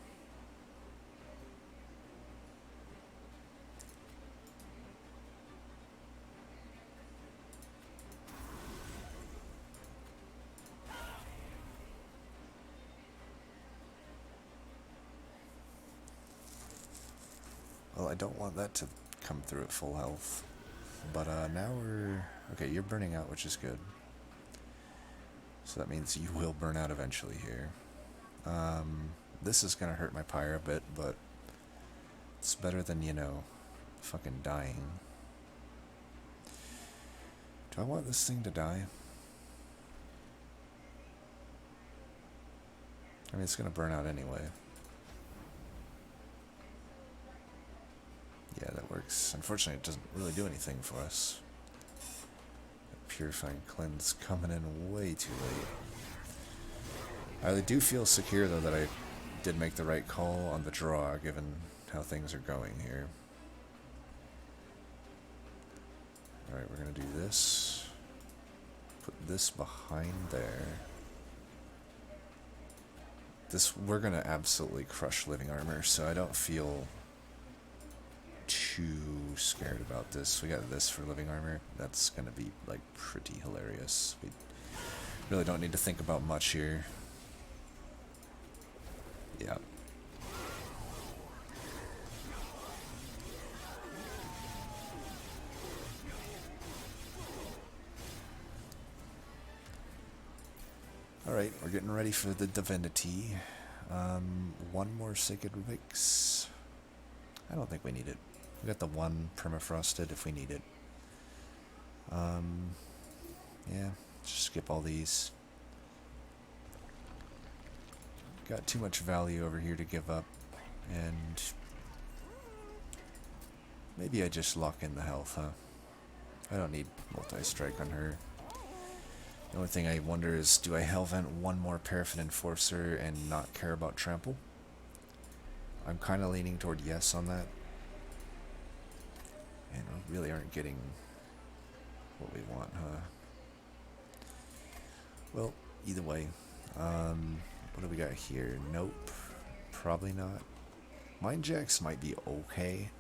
Well, I don't want that to come through at full health. But now we're... Okay, you're burning out, which is good. So that means you will burn out eventually here. This is going to hurt my pyre a bit, but it's better than, you know, fucking dying. Do I want this thing to die? I mean, it's going to burn out anyway. Yeah, that works. Unfortunately, it doesn't really do anything for us. Purifying Cleanse coming in way too late. I do feel secure, though, that I did make the right call on the draw, given how things are going here. Alright, we're going to do this. Put this behind there. We're going to absolutely crush living armor, so I don't feel too scared about this. We got this for living armor. That's going to be, like, pretty hilarious. We really don't need to think about much here. Yeah. Alright, we're getting ready for the divinity. One more Sacred Vix. I don't think we need it. We got the one permafrosted if we need it. Yeah, just skip all these. Got too much value over here to give up, and maybe I just lock in the health, huh? I don't need multi-strike on her. The only thing I wonder is, do I Hellvent one more Parrafin Enforcer and not care about Trample? I'm kind of leaning toward yes on that. And we really aren't getting what we want, huh? Well, either way. What do we got here? Nope. Probably not. Mind Jacks might be okay.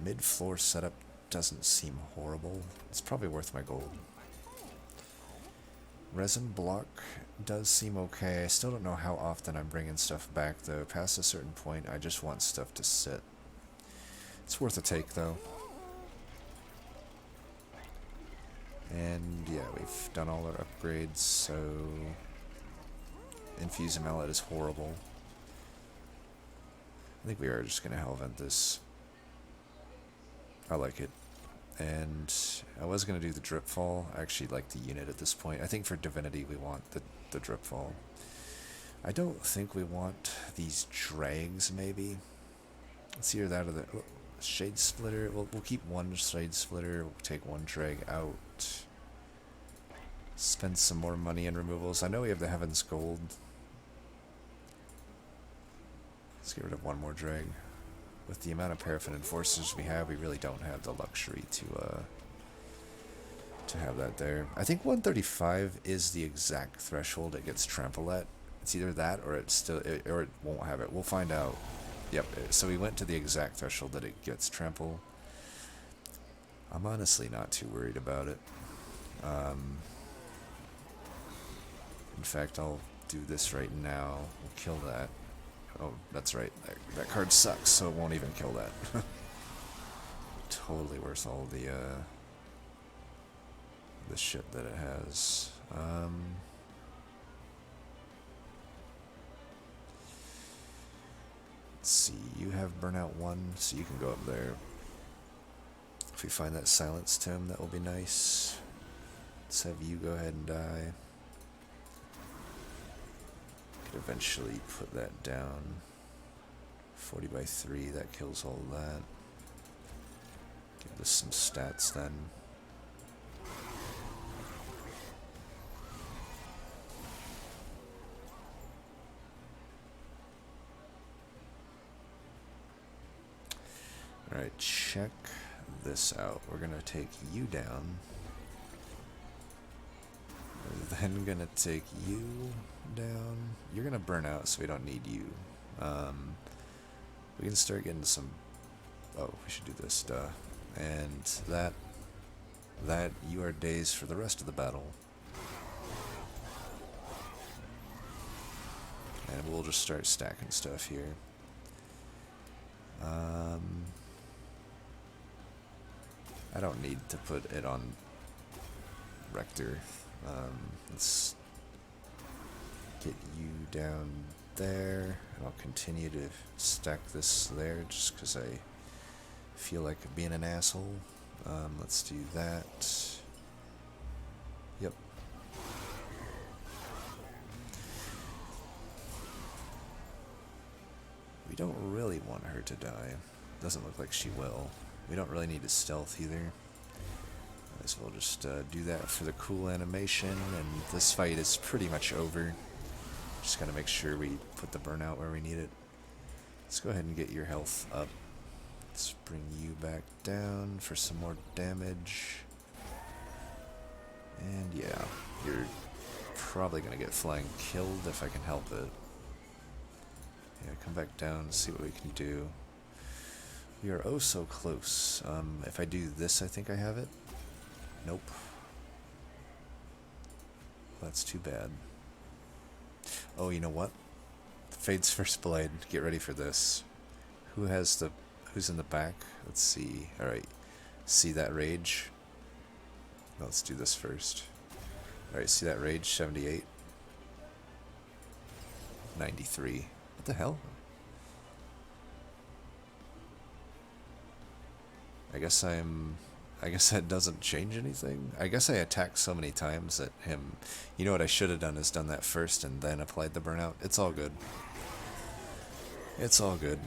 Mid-floor setup doesn't seem horrible. It's probably worth my gold. Resin block does seem okay. I still don't know how often I'm bringing stuff back, though. Past a certain point, I just want stuff to sit. It's worth a take, though. And, yeah, we've done all our upgrades, so... Infused Mallet is horrible. I think we are just going to Hellvent this. I like it. And I was going to do the Dripfall. I actually like the unit at this point. I think for Divinity we want the Dripfall. I don't think we want these Drags, maybe. It's either that or the... Shade Splitter. We'll keep one Shade Splitter. We'll take one Drag out. Spend some more money in removals. I know we have the Heaven's Gold. Let's get rid of one more Drag. with the amount of Parrafin enforcers we have, we really don't have the luxury to have that there. I think 135 is the exact threshold it gets trample at. It's either that or or it won't have it. We'll find out. Yep. So we went to the exact threshold that it gets trample. I'm honestly not too worried about it. In fact, I'll do this right now. We'll kill that. Oh, that's right. That card sucks, so it won't even kill that. Totally worth all the shit that it has. Let's see. You have Burnout 1, so you can go up there. If we find that Silence Tome, that will be nice. Let's have you go ahead and die. Could eventually put that down. 40 by 3, that kills all that. Give this some stats then. Alright, check this out. We're gonna take you down. We're then gonna take you down. You're gonna burn out, so we don't need you. We can start getting some... Oh, we should do this, duh. And that you are dazed for the rest of the battle. And we'll just start stacking stuff here. I don't need to put it on Rector. Let's get you down there. And I'll continue to stack this there just because I feel like being an asshole. Let's do that. Yep. We don't really want her to die. Doesn't look like she will. We don't really need to stealth either. Might as well just do that for the cool animation, and this fight is pretty much over. Just gotta make sure we put the burnout where we need it. Let's go ahead and get your health up. Let's bring you back down for some more damage. And yeah, you're probably gonna get flying killed if I can help it. Yeah, come back down and see what we can do. We are oh so close. If I do this, I think I have it. Nope. That's too bad. Oh, you know what? Fade's First Blade. Get ready for this. Who's in the back? Let's see. Alright. See that rage? Let's do this first. Alright, see that rage? 78. 93. What the hell? I guess that doesn't change anything. I guess I attacked so many times that him... You know what I should have done is done that first and then applied the burnout. It's all good. It's all good.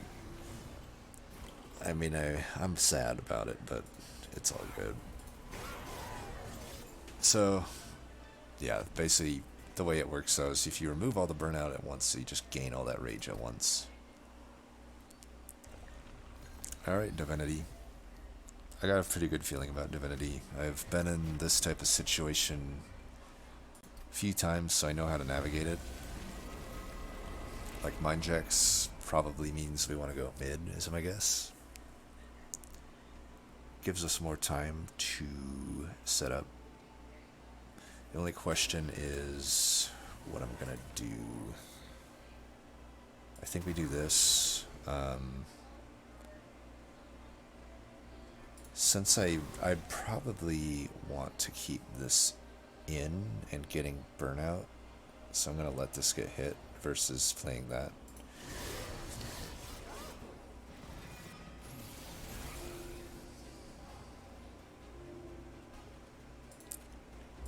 I mean, I'm sad about it, but it's all good. So, yeah, basically the way it works though is if you remove all the burnout at once, so you just gain all that rage at once. Alright, Divinity. I got a pretty good feeling about Divinity. I've been in this type of situation a few times, so I know how to navigate it. Like Mind Jacks probably means we want to go mid, is my guess. Gives us more time to set up. The only question is what I'm gonna do. I think we do this. Since I'd probably want to keep this in and getting burnout, so I'm gonna let this get hit versus playing that.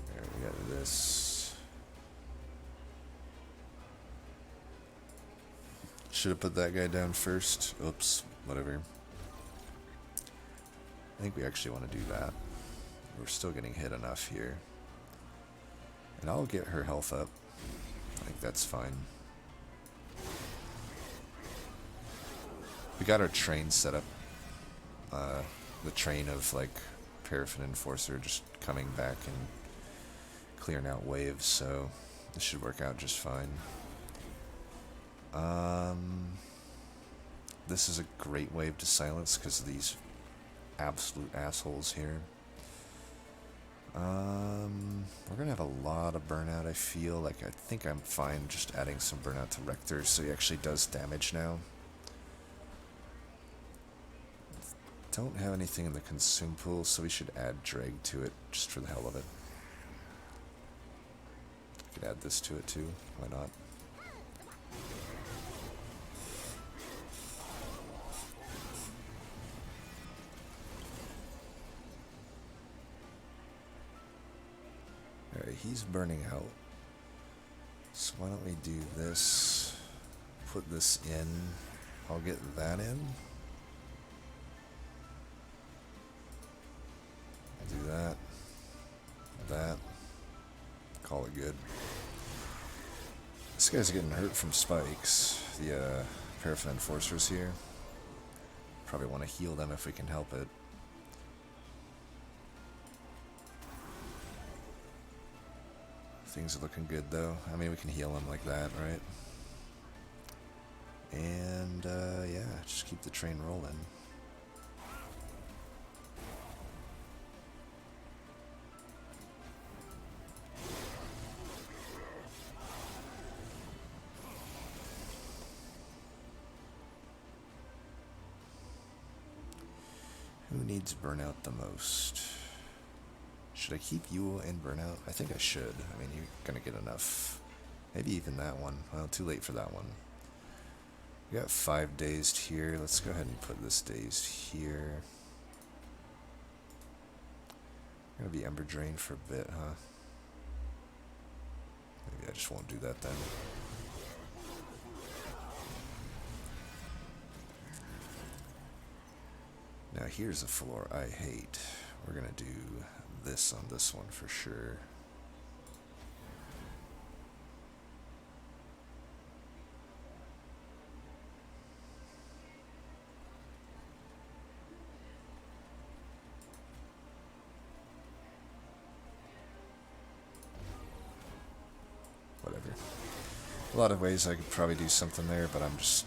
There, we got this. Should have put that guy down first. Oops, whatever. I think we actually want to do that. We're still getting hit enough here. And I'll get her health up. I think that's fine. We got our train set up. The train of like Parrafin Enforcer just coming back and clearing out waves, so this should work out just fine. This is a great wave to silence because of these absolute assholes here. We're gonna have a lot of burnout, I feel. Like, I think I'm fine just adding some burnout to Rector so he actually does damage now. Don't have anything in the consume pool, so we should add drag to it just for the hell of it. We could add this to it too, why not? Alright, he's burning out. So why don't we do this? Put this in. I'll get that in. Do that. That. Call it good. This guy's getting hurt from spikes. The Parrafin Enforcers here. Probably want to heal them if we can help it. Things are looking good though. I mean, we can heal them like that, right? And yeah, just keep the train rolling. Who needs burnout the most? Should I keep you in burnout? I think I should. I mean, you're gonna get enough. Maybe even that one. Well, too late for that one. We got 5 dazed here. Let's go ahead and put this dazed here. Gonna be Ember Drain for a bit, huh? Maybe I just won't do that then. Now here's a floor I hate. We're gonna do this on this one for sure. Whatever. A lot of ways I could probably do something there, but I'm just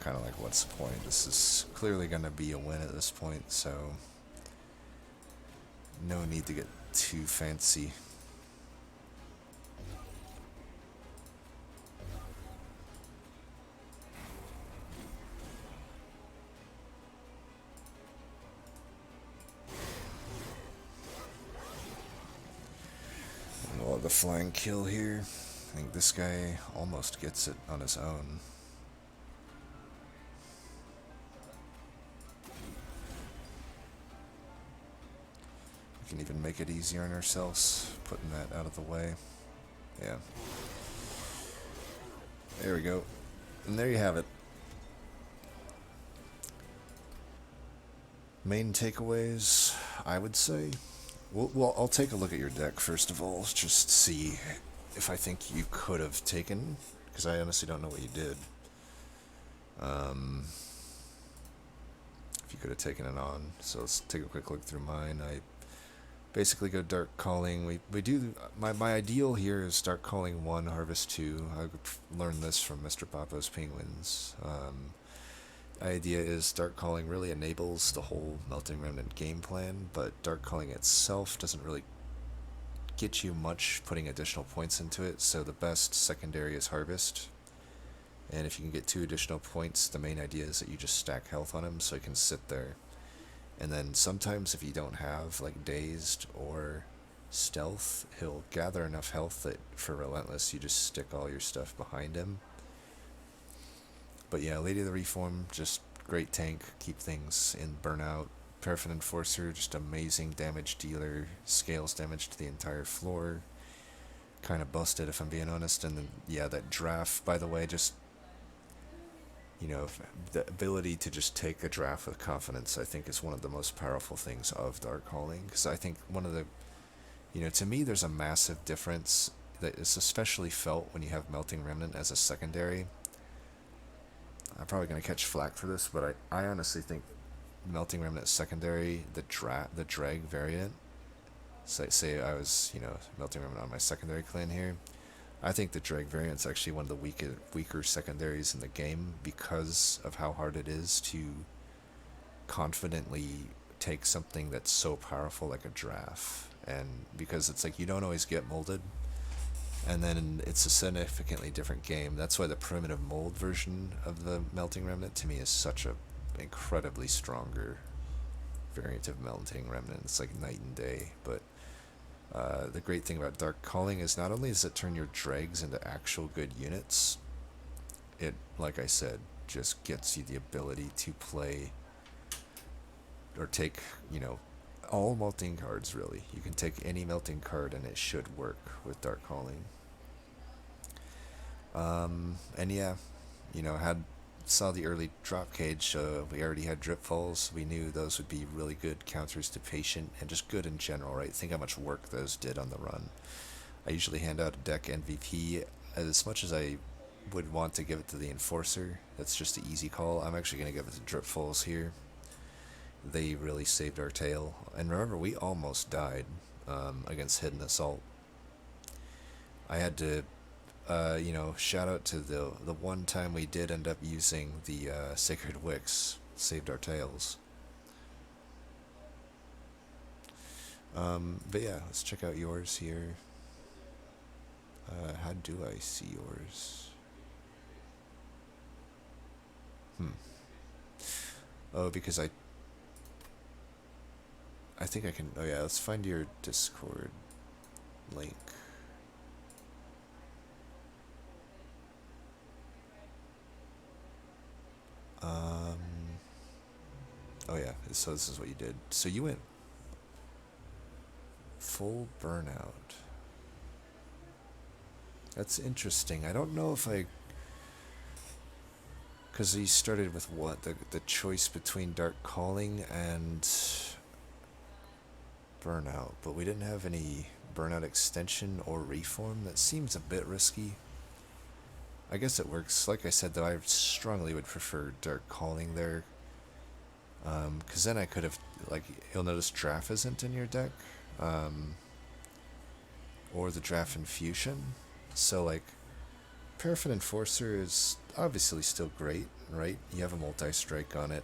kind of like, what's the point? This is clearly going to be a win at this point, so no need to get too fancy. Well, the flying kill here. I think this guy almost gets it on his own. We can even make it easier on ourselves, putting that out of the way. Yeah. There we go. And there you have it. Main takeaways, I would say. Well, I'll take a look at your deck first of all, just see if I think you could have taken, because I honestly don't know what you did. If you could have taken it on. So let's take a quick look through mine. I basically go Dark Calling. We do, my ideal here is Dark Calling 1, Harvest 2. I learned this from Mr. Papa's Penguins. Idea is Dark Calling really enables the whole Melting Remnant game plan, but Dark Calling itself doesn't really get you much putting additional points into it, so the best secondary is Harvest. And if you can get 2 additional points, the main idea is that you just stack health on him so he can sit there. And then sometimes if you don't have like Dazed or Stealth, he'll gather enough health that for Relentless you just stick all your stuff behind him. But yeah, Lady of the Reform, just great tank, keep things in Burnout. Parrafin Enforcer, just amazing damage dealer, scales damage to the entire floor. Kind of busted if I'm being honest. And then, yeah, that Draff, by the way, just, you know, the ability to just take a Draff with confidence, I think is one of the most powerful things of Dark Calling. Because I think one of the, you know, to me there's a massive difference that is especially felt when you have Melting Remnant as a secondary. I'm probably going to catch flack for this, but I honestly think Melting Remnant secondary, the drag variant, say I was, Melting Remnant on my secondary clan here, I think the drag variant's actually one of the weaker secondaries in the game because of how hard it is to confidently take something that's so powerful like a Draff. And because it's like you don't always get molded, and then it's a significantly different game. That's why the primitive mold version of the Melting Remnant to me is such a incredibly stronger variant of Melting Remnant. It's like night and day. But the great thing about Dark Calling is not only does it turn your dregs into actual good units, it, like I said, just gets you the ability to play or take, all melting cards, really. You can take any melting card and it should work with Dark Calling. And yeah, saw the early drop cage. We already had Dripfalls. We knew those would be really good counters to Patient and just good in general, right? Think how much work those did on the run. I usually hand out a deck MVP. As much as I would want to give it to the Enforcer, that's just an easy call. I'm actually going to give it to Dripfalls here. They really saved our tail. And remember, we almost died against Hidden Assault. I had to, shout out to the one time we did end up using the Sacred Wicks. Saved our tails. But yeah, let's check out yours here. How do I see yours? Oh, because I think I can... Oh yeah, let's find your Discord link. Oh yeah, so this is what you did. So you went full Burnout. That's interesting. I don't know if I... Because he started with what? The choice between Dark Calling and Burnout. But we didn't have any Burnout extension or reform. That seems a bit risky. I guess it works. Like I said, though, I strongly would prefer Dark Calling there. Because then I could have... Like, you'll notice Draff isn't in your deck. Or the Draff Infusion. So, like... Parrafin Enforcer is obviously still great, right? You have a multi-strike on it.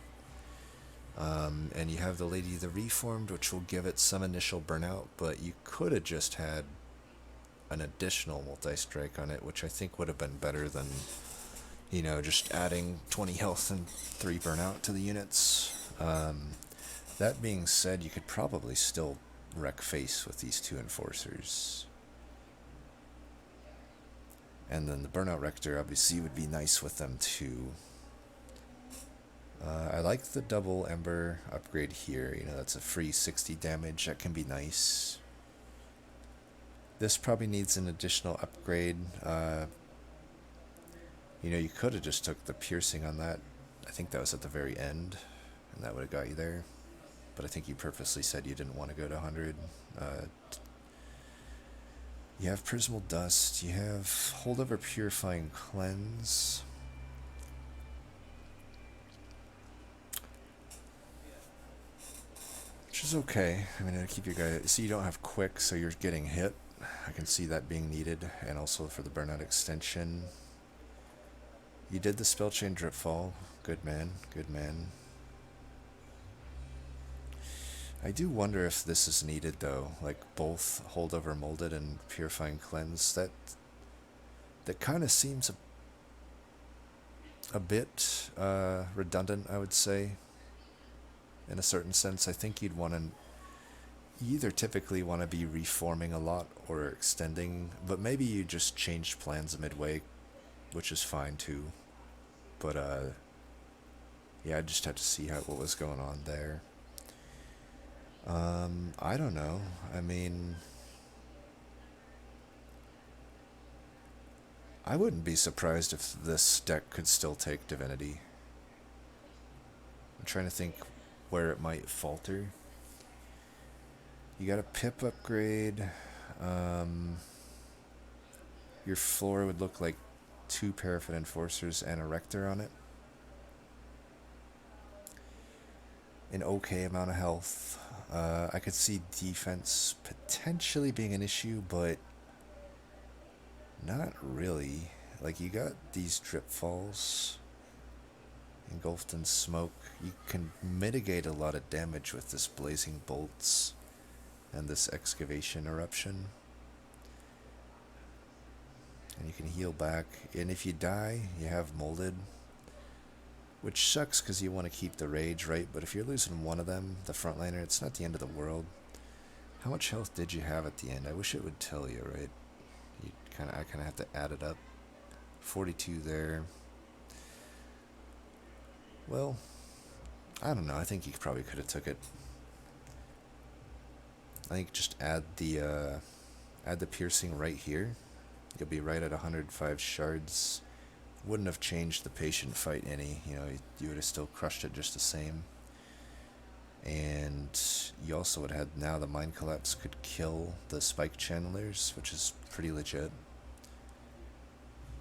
And you have the Lady of the Reformed, which will give it some initial burnout, but you could have just had an additional multi-strike on it, which I think would have been better than, just adding 20 health and 3 burnout to the units. That being said, you could probably still wreck face with these 2 Enforcers. And then the Burnout Rector obviously would be nice with them too. I like the double Ember upgrade here. That's a free 60 damage. That can be nice. This probably needs an additional upgrade. You could have just took the piercing on that. I think that was at the very end, and that would have got you there. But I think you purposely said you didn't want to go to 100. You have Prismal Dust. You have Holdover Purifying Cleanse. Which is okay. I mean, it'll keep your guy... So you don't have Quick, so you're getting hit. I can see that being needed. And also for the Burnout extension. You did the Spell Chain Dripfall. Good man. Good man. I do wonder if this is needed, though. Like, both Holdover Molded and Purifying Cleanse. That kind of seems a bit redundant, I would say. In a certain sense, I think you'd want to... You either typically want to be reforming a lot or extending, but maybe you just changed plans midway, which is fine, too. But, yeah, I just had to see what was going on there. I don't know. I mean, I wouldn't be surprised if this deck could still take Divinity. I'm trying to think where it might falter. You got a Pip upgrade. Your floor would look like 2 Parrafin Enforcers and a Rector on it. an okay amount of health. I could see defense potentially being an issue, but not really. Like, you got these Dripfalls engulfed in smoke. You can mitigate a lot of damage with this blazing bolts and this excavation eruption. And you can heal back. And if you die, you have molded, which sucks because you want to keep the rage, right? But if you're losing one of them, the frontliner, it's not the end of the world. How much health did you have at the end? I wish it would tell you, right? I kind of have to add it up. 42 there. Well, I don't know. I think you probably could have took it. I think just add the piercing right here. You'll be right at 105 shards. Wouldn't have changed the patient fight any. You know, you would have still crushed it just the same. And you also would have had, now the Mind Collapse could kill the spike channelers, which is pretty legit.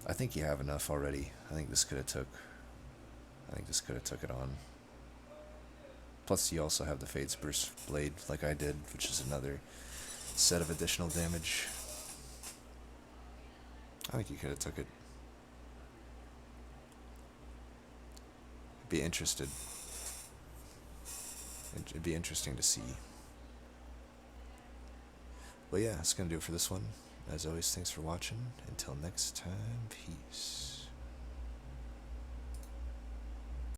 I think you have enough already. I think this could have took it on. Plus you also have the Fade's Burst Blade like I did, which is another set of additional damage. I think you could have took it. It'd be interesting to see. But yeah, that's gonna do it for this one. As always, thanks for watching. Until next time, peace.